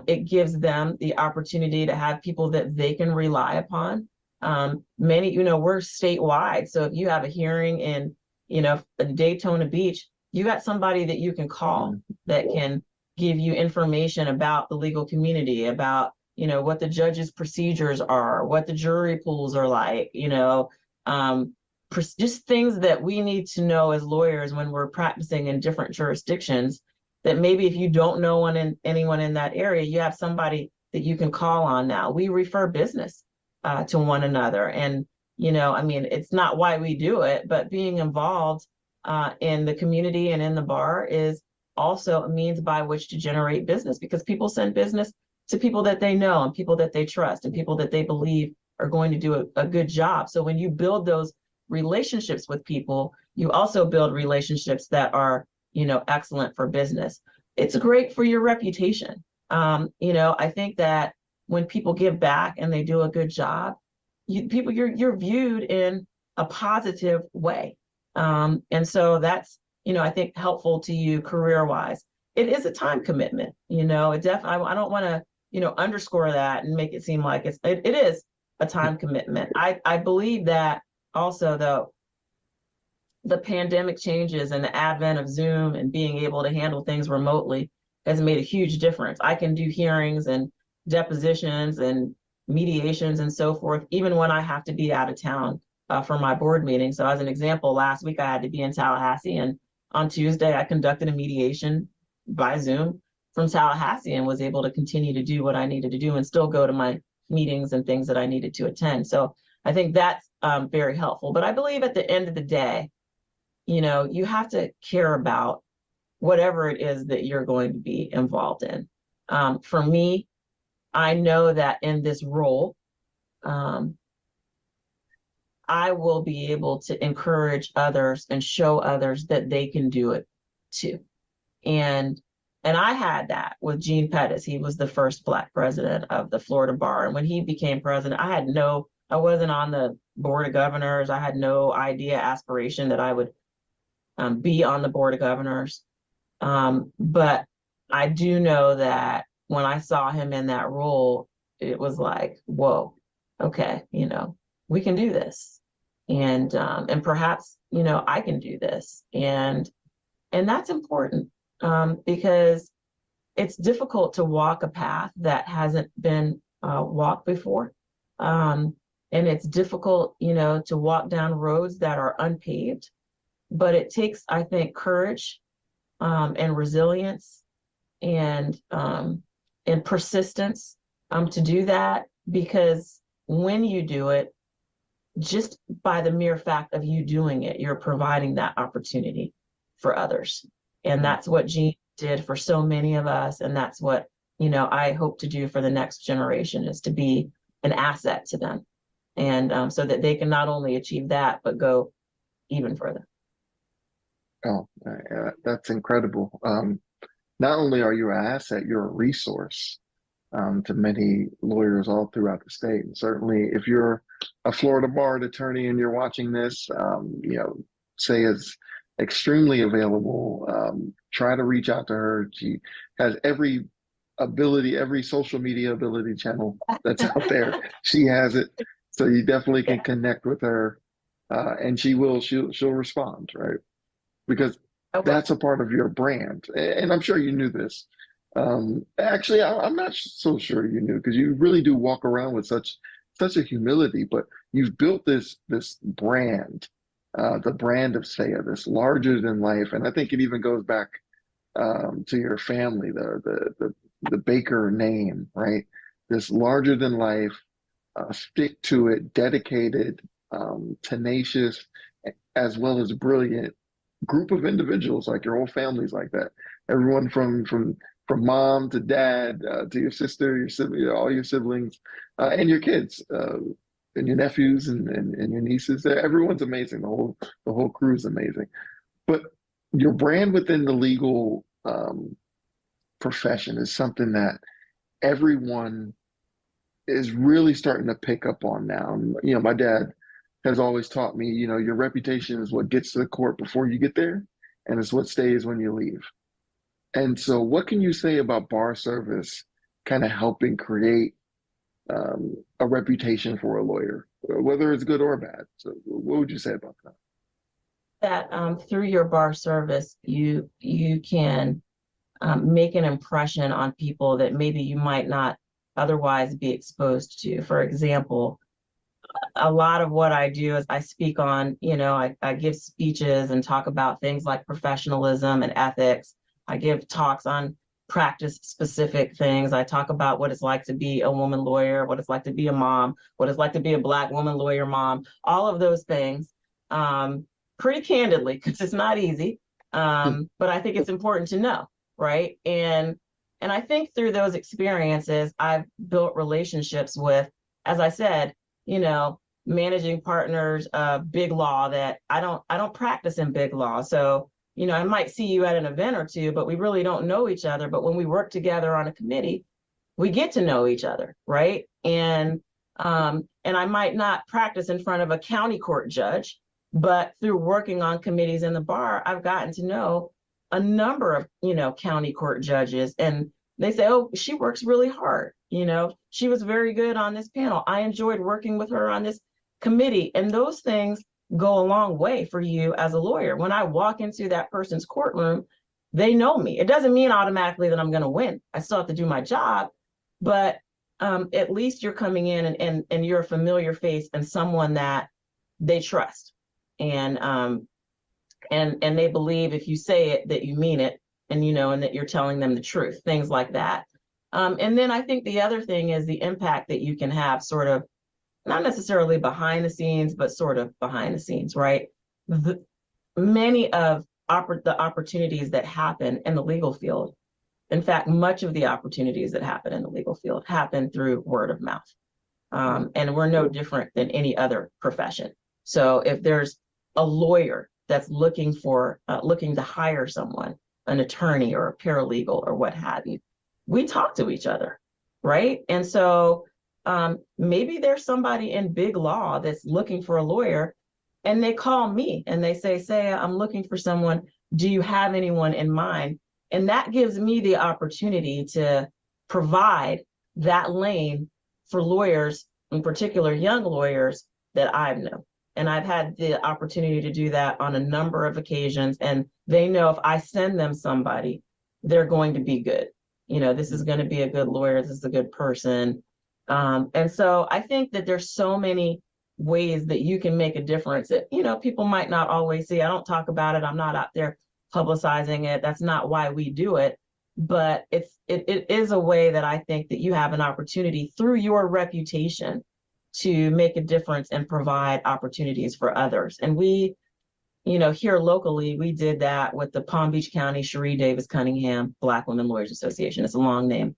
it gives them the opportunity to have people that they can rely upon. We're statewide. So if you have a hearing in, Daytona Beach, you got somebody that you can call that can give you information about the legal community, about, what the judge's procedures are, what the jury pools are like, just things that we need to know as lawyers when we're practicing in different jurisdictions, that maybe if you don't know anyone in that area, you have somebody that you can call on now. We refer business to one another. And, it's not why we do it, but being involved in the community and in the bar is also a means by which to generate business, because people send business to people that they know and people that they trust and people that they believe are going to do a good job. So when you build those relationships with people, you also build relationships that are, excellent for business. It's great for your reputation. I think that when people give back and they do a good job, you're viewed in a positive way. And so that's, I think helpful to you career wise. It is a time commitment, it definitely, I don't want to, underscore that and make it seem like it is a time commitment. I believe that also, though, the pandemic changes and the advent of Zoom and being able to handle things remotely has made a huge difference. I can do hearings and depositions and mediations and so forth, even when I have to be out of town for my board meeting. So as an example, last week I had to be in Tallahassee, and on Tuesday I conducted a mediation by Zoom from Tallahassee and was able to continue to do what I needed to do and still go to my meetings and things that I needed to attend. So I think that's very helpful. But I believe at the end of the day, you have to care about whatever it is that you're going to be involved in. For me, I know that in this role, I will be able to encourage others and show others that they can do it too. And I had that with Gene Pettis. He was the first Black president of the Florida Bar. And when he became president, I wasn't on the board of governors. I had no idea, aspiration that I would be on the board of governors. But I do know that when I saw him in that role, it was like, whoa, okay, we can do this. And perhaps, I can do this. And that's important. Because it's difficult to walk a path that hasn't been walked before. And it's difficult, to walk down roads that are unpaved. But it takes, I think, courage and resilience and persistence to do that. Because when you do it, just by the mere fact of you doing it, you're providing that opportunity for others. And that's what Gene did for so many of us. And that's what, I hope to do for the next generation is to be an asset to them. And so that they can not only achieve that, but go even further. Oh, that's incredible. Not only are you an asset, you're a resource to many lawyers all throughout the state. And certainly, if you're a Florida barred attorney and you're watching this, Say is extremely available. Try to reach out to her. She has every ability, every social media ability channel that's out there. She has it, so you definitely can Yeah. connect with her, and she'll respond, right? Because I will. that's a part of your brand. And I'm sure you knew this. Actually, I'm not so sure you knew because you really do walk around with such a humility, but you've built this brand, the brand of Saya, this larger than life. And I think it even goes back to your family, the Baker name, right? This larger than life, stick to it, dedicated, tenacious, as well as brilliant group of individuals. Like your whole family's like that. Everyone from mom to dad, to your sister, your sibling, all your siblings, and your kids, and your nephews and your nieces. Everyone's amazing. The whole crew is amazing. But your brand within the legal profession is something that everyone is really starting to pick up on now. And, my dad has always taught me, your reputation is what gets to the court before you get there, and it's what stays when you leave. And so, what can you say about bar service kind of helping create a reputation for a lawyer, whether it's good or bad? So, what would you say about that? That through your bar service, you can make an impression on people that maybe you might not otherwise be exposed to. For example, a lot of what I do is I speak on, I give speeches and talk about things like professionalism and ethics. I give talks on practice specific things. I talk about what it's like to be a woman lawyer, what it's like to be a mom, what it's like to be a Black woman lawyer mom, all of those things, pretty candidly, because it's not easy. But I think it's important to know, right? And I think through those experiences, I've built relationships with, as I said, managing partners, big law that I don't practice in big law. So, I might see you at an event or two, but we really don't know each other. But when we work together on a committee, we get to know each other, right? And I might not practice in front of a county court judge, but through working on committees in the bar, I've gotten to know a number of, county court judges, and they say, oh, she works really hard. She was very good on this panel. I enjoyed working with her on this committee. And those things go a long way for you as a lawyer. When I walk into that person's courtroom, they know me. It doesn't mean automatically that I'm going to win. I still have to do my job, but at least you're coming in and you're a familiar face and someone that they trust. And they believe if you say it that you mean it, and that you're telling them the truth, things like that. And then I think the other thing is the impact that you can have, sort of not necessarily behind the scenes, but sort of behind the scenes, right? Many of the opportunities that happen in the legal field, in fact, much of the opportunities that happen in the legal field happen through word of mouth. And we're no different than any other profession. So if there's a lawyer that's looking to hire someone, an attorney or a paralegal or what have you, we talk to each other, right? And so maybe there's somebody in big law that's looking for a lawyer, and they call me and they say, I'm looking for someone. Do you have anyone in mind? And that gives me the opportunity to provide that lane for lawyers, in particular young lawyers that I've known. And I've had the opportunity to do that on a number of occasions. And they know if I send them somebody, they're going to be good. This is going to be a good lawyer. This is a good person. And so I think that there's so many ways that you can make a difference that, people might not always see. I don't talk about it. I'm not out there publicizing it. That's not why we do it. But it is a way that I think that you have an opportunity through your reputation to make a difference and provide opportunities for others. And we, here locally, we did that with the Palm Beach County Cherie Davis Cunningham Black Women Lawyers Association. It's a long name.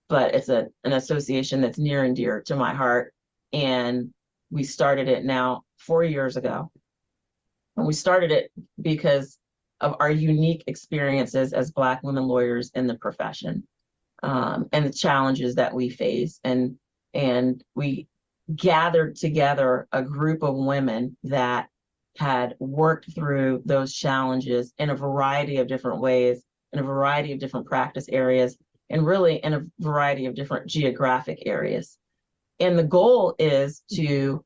but it's an association that's near and dear to my heart. And we started it now 4 years ago. And we started it because of our unique experiences as Black women lawyers in the profession, and the challenges that we face. And we gathered together a group of women that had worked through those challenges in a variety of different ways, in a variety of different practice areas, and really in a variety of different geographic areas. And the goal is to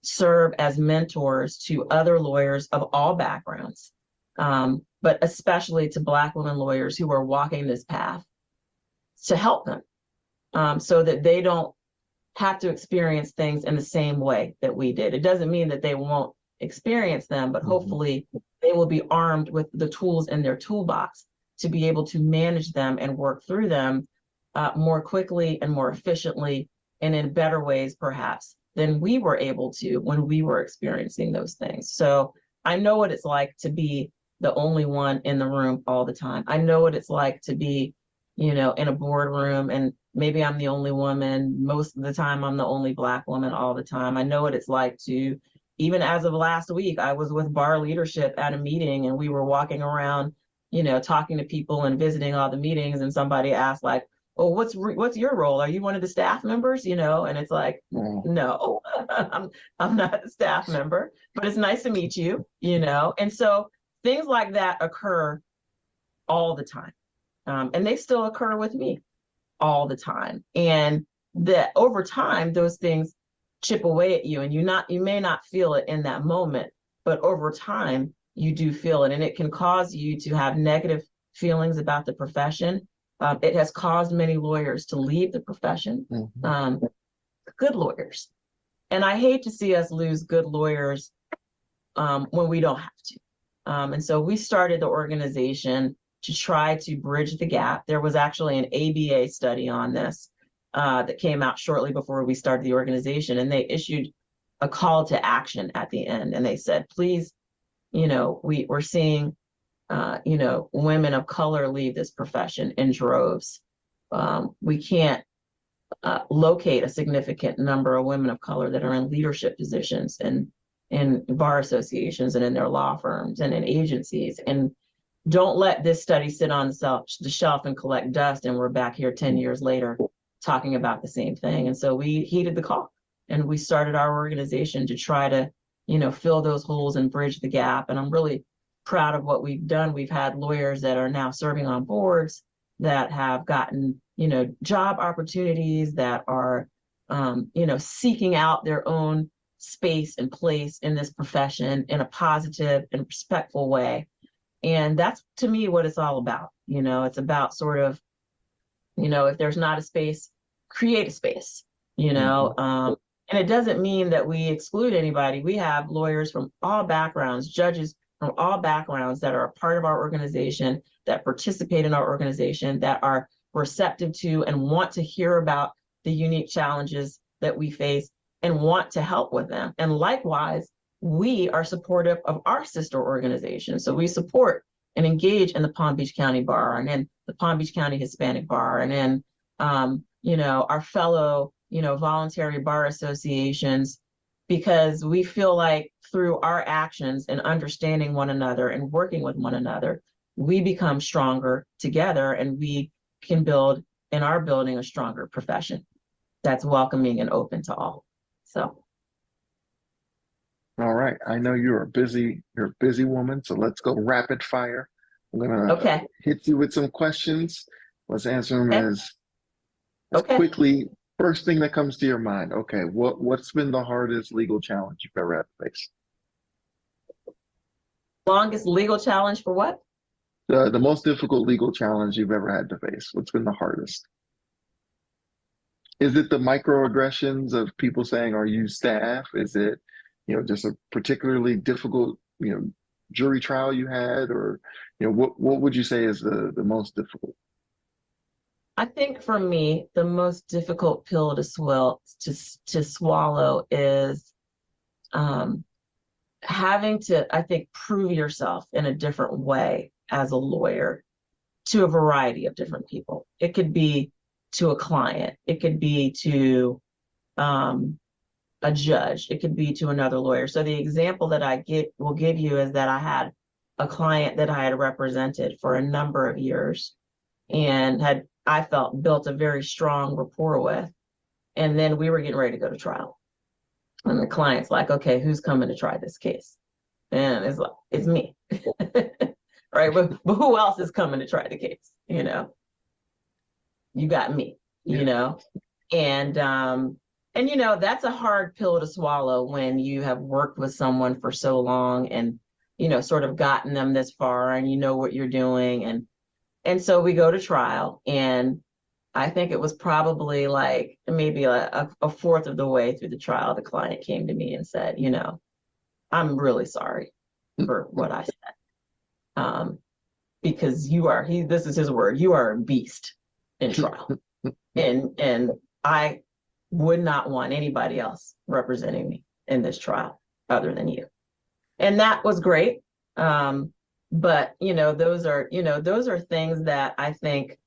serve as mentors to other lawyers of all backgrounds, but especially to Black women lawyers who are walking this path, to help them, so that they don't have to experience things in the same way that we did. It doesn't mean that they won't experience them, but hopefully they will be armed with the tools in their toolbox to be able to manage them and work through them more quickly and more efficiently, and in better ways, perhaps, than we were able to when we were experiencing those things. So I know what it's like to be the only one in the room all the time. I know what it's like to be, in a boardroom, and maybe I'm the only woman. Most of the time, I'm the only Black woman all the time. I know what it's like to, even as of last week, I was with bar leadership at a meeting, and we were walking around, talking to people and visiting all the meetings, and somebody asked, like, "Oh, what's your role? Are you one of the staff members?" And it's like, no, I'm not a staff member, but it's nice to meet you. And so things like that occur all the time, and they still occur with me all the time. And that over time, those things chip away at you, and you may not feel it in that moment, but over time you do feel it, and it can cause you to have negative feelings about the profession. It has caused many lawyers to leave the profession, good lawyers. And I hate to see us lose good lawyers when we don't have to. And so we started the organization to try to bridge the gap. There was actually an ABA study on this that came out shortly before we started the organization, and they issued a call to action at the end. And they said, please, we're seeing women of color leave this profession in droves. We can't locate a significant number of women of color that are in leadership positions and in bar associations and in their law firms and in agencies. And don't let this study sit on the shelf and collect dust, and we're back here 10 years later talking about the same thing. And so we heeded the call, and we started our organization to try to, fill those holes and bridge the gap. And I'm really proud of what we've done. We've had lawyers that are now serving on boards, that have gotten, job opportunities, that are, seeking out their own space and place in this profession in a positive and respectful way. And that's, to me, what it's all about. It's about sort of, if there's not a space, create a space, and it doesn't mean that we exclude anybody. We have lawyers from all backgrounds, judges from all backgrounds that are a part of our organization, that participate in our organization, that are receptive to and want to hear about the unique challenges that we face and want to help with them. And likewise, we are supportive of our sister organization. So we support and engage in the Palm Beach County Bar, and in the Palm Beach County Hispanic Bar, and in, our fellow, voluntary bar associations, because we feel like through our actions and understanding one another and working with one another, we become stronger together, and we can build in our building a stronger profession that's welcoming and open to all. So. All right. I know you're a busy woman, so let's go rapid fire. I'm gonna hit you with some questions. Let's answer them as quickly. First thing that comes to your mind. Okay, what's been the hardest legal challenge you've ever had to face? Longest legal challenge for what? The most difficult legal challenge you've ever had to face. What's been the hardest? Is it the microaggressions of people saying, "Are you staff?" Is it, just a particularly difficult, jury trial you had, or, what would you say is the most difficult? I think for me, the most difficult pill to swallow is having to, I think, prove yourself in a different way as a lawyer to a variety of different people. It could be to a client. It could be to a judge. It could be to another lawyer. So the example that will give you is that I had a client that I had represented for a number of years and I felt, built a very strong rapport with. And then we were getting ready to go to trial. And the client's like, okay, who's coming to try this case? And it's like, it's me. Right. But who else is coming to try the case? You got me, and that's a hard pill to swallow when you have worked with someone for so long and, sort of gotten them this far and you know what you're doing. And so we go to trial, and I think it was probably like maybe a fourth of the way through the trial, the client came to me and said, I'm really sorry for what I said. Because this is his word, you are a beast in trial. And I would not want anybody else representing me in this trial other than you. And that was great. But those are things that I think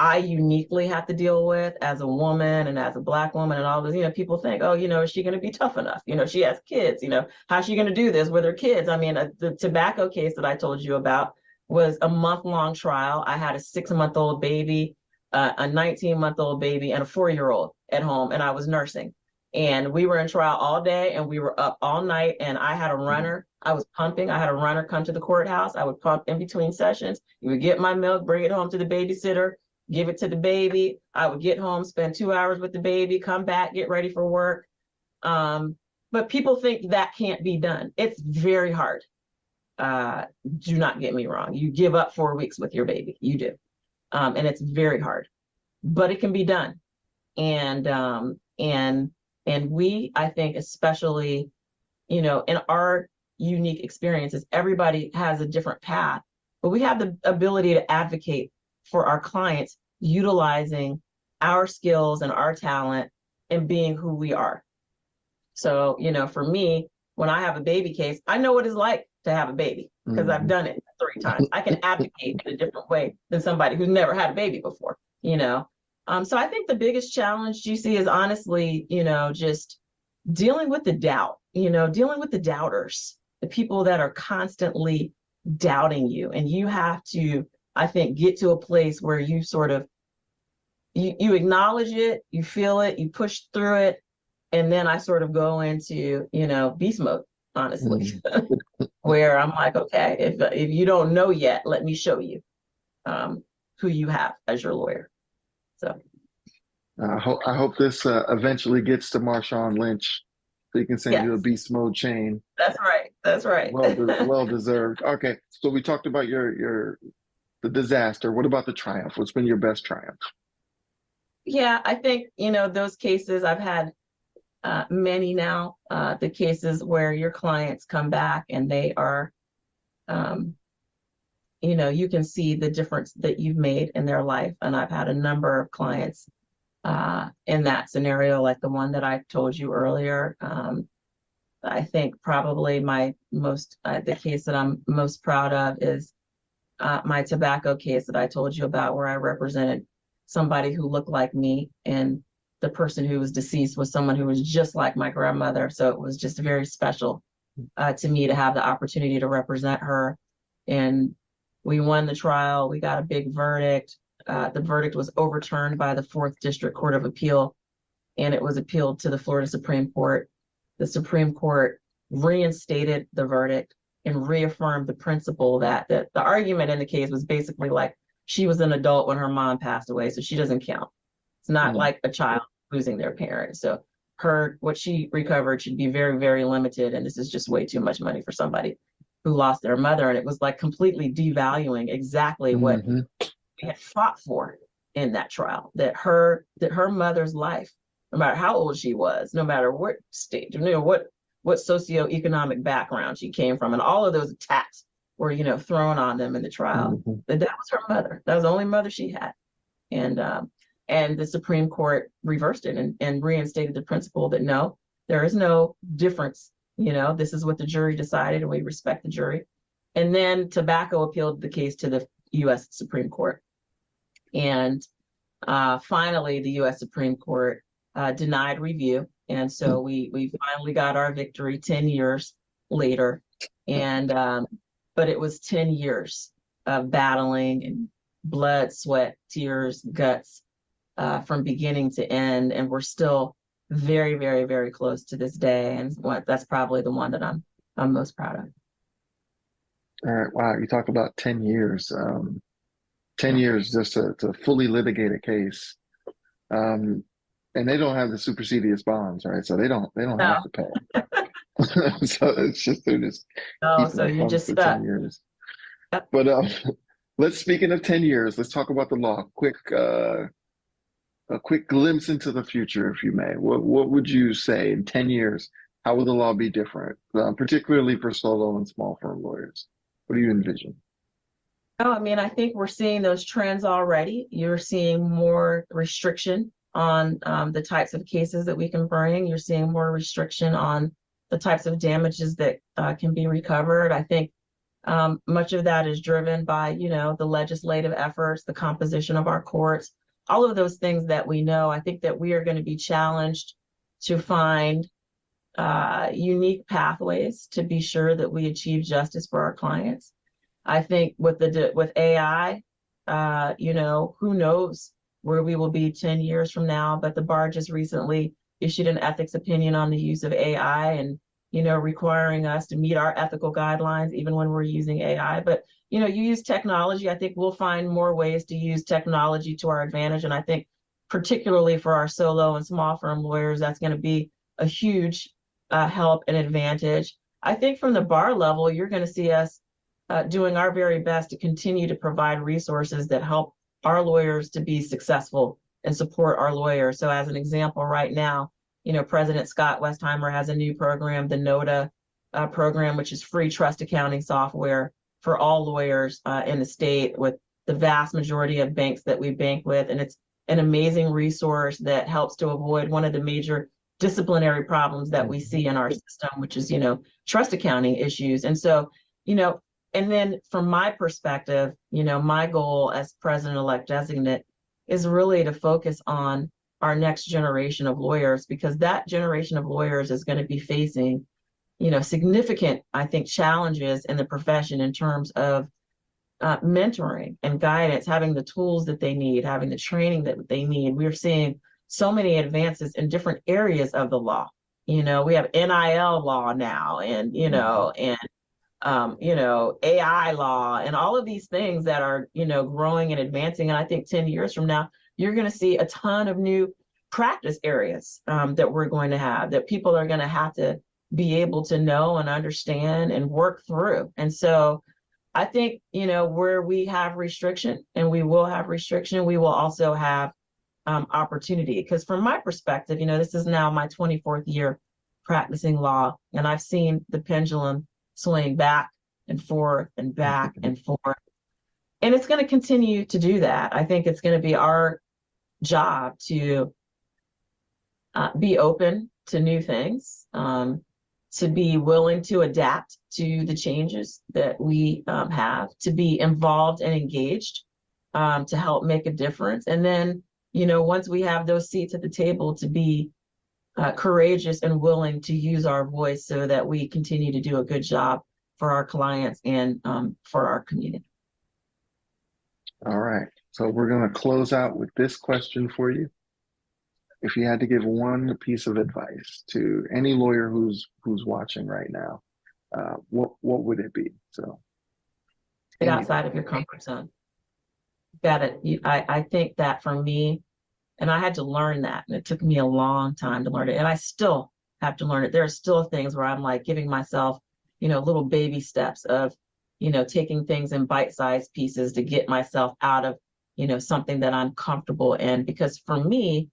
I uniquely have to deal with as a woman and as a Black woman and all this. People think, oh, is she going to be tough enough? She has kids, how's she going to do this with her kids? I mean, the tobacco case that I told you about was a month-long trial. I had a 6-month-old baby, a 19-month-old baby, and a 4-year-old at home, and I was nursing. And we were in trial all day, and we were up all night, and I had a runner. I was pumping. I had a runner come to the courthouse. I would pump in between sessions. You would get my milk, bring it home to the babysitter, give it to the baby. I would get home, spend 2 hours with the baby, come back, get ready for work. But people think that can't be done. It's very hard. Do not get me wrong. You give up 4 weeks with your baby. You do. And it's very hard, but it can be done. And we, I think, especially, in our unique experiences, everybody has a different path, but we have the ability to advocate for our clients, utilizing our skills and our talent and being who we are. So, for me, when I have a baby case, I know what it's like to have a baby because I've done it 3 times. I can advocate in a different way than somebody who's never had a baby before, So I think the biggest challenge, GC, is honestly, just dealing with the doubt, dealing with the doubters, the people that are constantly doubting you. And you have to, I think, get to a place where you sort of, you acknowledge it, you feel it, you push through it. And then I sort of go into, beast mode, honestly, where I'm like, okay, if you don't know yet, let me show you who you have as your lawyer. So I hope this eventually gets to Marshawn Lynch, so you can send you a beast mode chain. That's right. That's right. Well deserved. Okay, so we talked about the disaster. What about the triumph? What's been your best triumph? Yeah, I think those cases I've had many now. The cases where your clients come back and they are, you can see the difference that you've made in their life. And I've had a number of clients in that scenario, like the one that I told you earlier. I think probably the case that I'm most proud of is my tobacco case that I told you about, where I represented somebody who looked like me, and the person who was deceased was someone who was just like my grandmother. So it was just very special to me to have the opportunity to represent her. And we won the trial. We got a big verdict. The verdict was overturned by the 4th District Court of Appeal, and it was appealed to the Florida Supreme Court. The Supreme Court reinstated the verdict and reaffirmed the principle that the argument in the case was basically like, she was an adult when her mom passed away, so she doesn't count. It's not like a child losing their parent. So what she recovered should be very, very limited, and this is just way too much money for somebody who lost their mother. And it was like completely devaluing exactly what we had fought for in that trial, that her mother's life, no matter how old she was, no matter what stage, what socioeconomic background she came from, and all of those attacks were, thrown on them in the trial, that was her mother. That was the only mother she had. And the Supreme Court reversed it and reinstated the principle that no, there is no difference. This is what the jury decided, and we respect the jury. And then tobacco appealed the case to the U.S. Supreme Court. And finally, the U.S. Supreme Court denied review. And so we finally got our victory 10 years later. And but it was 10 years of battling and blood, sweat, tears, guts from beginning to end. And we're still very, very, very close to this day. And that's probably the one that I'm most proud of. All right. Wow. You talk about 10 years. 10 years just to fully litigate a case. Um, and they don't have the supersedious bonds, right? So they don't No, have to pay. So it's just they're just no, keeping so their you're funds just for 10 stuck. years. Yep. But let's speaking of 10 years, let's talk about the law. A quick glimpse into the future, if you may. What would you say in 10 years? How will the law be different, particularly for solo and small firm lawyers? What do you envision? No, I mean, I think we're seeing those trends already. You're seeing more restriction on the types of cases that we can bring. You're seeing more restriction on the types of damages that can be recovered. I think much of that is driven by, the legislative efforts, the composition of our courts, all of those things that we know. I think that we are going to be challenged to find unique pathways to be sure that we achieve justice for our clients. I think with AI, who knows where we will be 10 years from now, but the bar just recently issued an ethics opinion on the use of AI and, requiring us to meet our ethical guidelines even when we're using AI. But, you use technology. I think we'll find more ways to use technology to our advantage. And I think particularly for our solo and small firm lawyers, that's going to be a huge help and advantage. I think from the bar level, you're going to see us doing our very best to continue to provide resources that help our lawyers to be successful and support our lawyers. So as an example, right now, President Scott Westheimer has a new program, the NOTA program, which is free trust accounting software for all lawyers in the state with the vast majority of banks that we bank with. And it's an amazing resource that helps to avoid one of the major disciplinary problems that we see in our system, which is, trust accounting issues. And so, and then from my perspective, my goal as president-elect designate is really to focus on our next generation of lawyers, because that generation of lawyers is going to be facing, significant, I think, challenges in the profession in terms of mentoring and guidance, having the tools that they need, having the training that they need. We're seeing so many advances in different areas of the law. We have NIL law now, and AI law and all of these things that are, growing and advancing. And I think 10 years from now, you're going to see a ton of new practice areas that we're going to have, that people are going to have to be able to know and understand and work through. And so I think, where we have restriction, and we will have restriction, we will also have opportunity. Because from my perspective, this is now my 24th year practicing law, and I've seen the pendulum swing back and forth and back and forth. And it's going to continue to do that. I think it's going to be our job to be open to new things, to be willing to adapt to the changes that we have, to be involved and engaged, to help make a difference. And then, once we have those seats at the table, to be courageous and willing to use our voice so that we continue to do a good job for our clients and for our community. All right. So we're going to close out with this question for you. If you had to give one piece of advice to any lawyer who's watching right now, what would it be? So Get outside of your comfort zone. Got it. I think that for me, and I had to learn that, and it took me a long time to learn it, and I still have to learn it. There are still things where I'm like giving myself, little baby steps of, taking things in bite-sized pieces to get myself out of, something that I'm comfortable in. Because for me,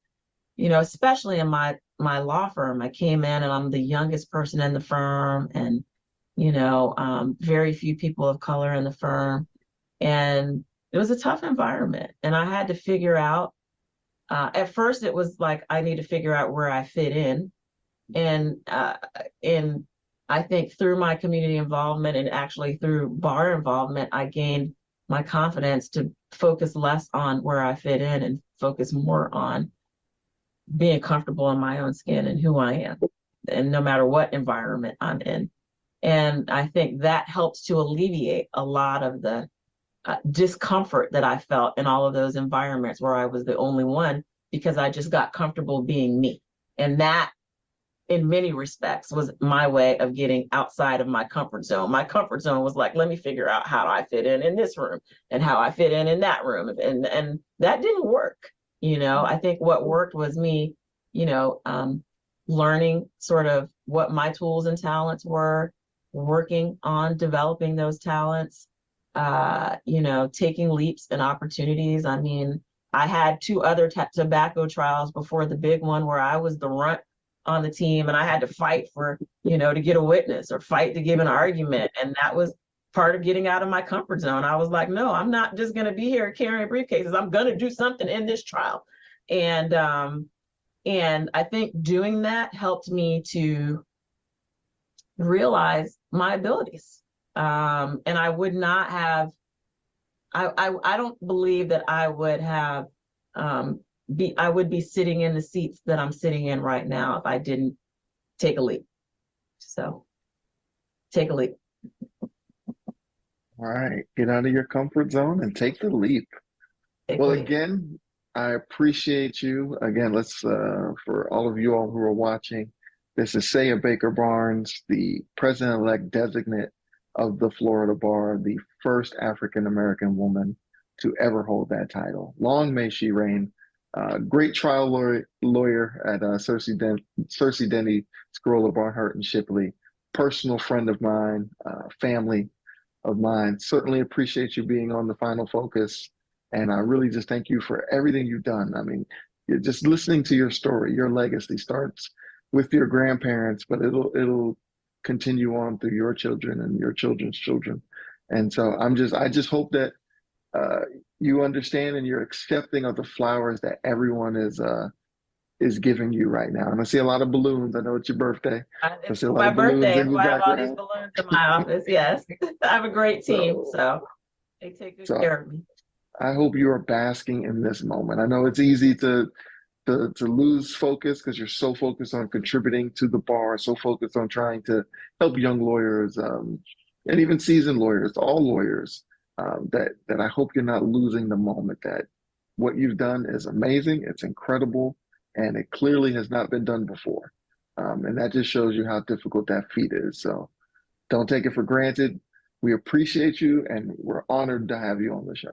especially in my law firm, I came in and I'm the youngest person in the firm, and, very few people of color in the firm. And it was a tough environment. And I had to figure out, at first it was like, I need to figure out where I fit in. And I think through my community involvement and actually through bar involvement, I gained my confidence to focus less on where I fit in and focus more on being comfortable in my own skin and who I am, and no matter what environment I'm in. And I think that helps to alleviate a lot of the discomfort that I felt in all of those environments where I was the only one, because I just got comfortable being me. And that, in many respects, was my way of getting outside of my comfort zone. My comfort zone was like, let me figure out how I fit in this room and how I fit in that room. And that didn't work. I think what worked was me, you know, learning sort of what my tools and talents were, working on developing those talents, taking leaps and opportunities. I mean, I had two other tobacco trials before the big one where I was the runt on the team and I had to fight for, to get a witness or fight to give an argument. And that was part of getting out of my comfort zone. I was like, no, I'm not just going to be here carrying briefcases. I'm going to do something in this trial. And I think doing that helped me to realize my abilities. And I would not have, I don't believe that I would have, I would be sitting in the seats that I'm sitting in right now if I didn't take a leap. So take a leap. All right, get out of your comfort zone and take the leap. Well, again, I appreciate you. Again, let's for all of you all who are watching, this is Sia Baker-Barnes, the president-elect designate of the Florida Bar, the first African-American woman to ever hold that title. Long may she reign. Great trial lawyer at Cersei Denny Scroller Barnhart and Shipley. Personal friend of mine, family of mine. Certainly appreciate you being on the Final Focus. And I really just thank you for everything you've done. I mean, you're just listening to your story, your legacy starts with your grandparents, but it'll continue on through your children and your children's children. And so I just hope that you understand and you're accepting of the flowers that everyone is giving you right now. And I see a lot of balloons. I know it's your birthday. I see a lot my of balloons birthday. in That's your why I have all these background. balloons in my office. Yes, I have a great team, so they take good So care of me. I hope you are basking in this moment. I know it's easy to lose focus because you're so focused on contributing to the bar, so focused on trying to help young lawyers and even seasoned lawyers, all lawyers. That I hope you're not losing the moment that what you've done is amazing, it's incredible, and it clearly has not been done before. And that just shows you how difficult that feat is. So don't take it for granted. We appreciate you, and we're honored to have you on the show.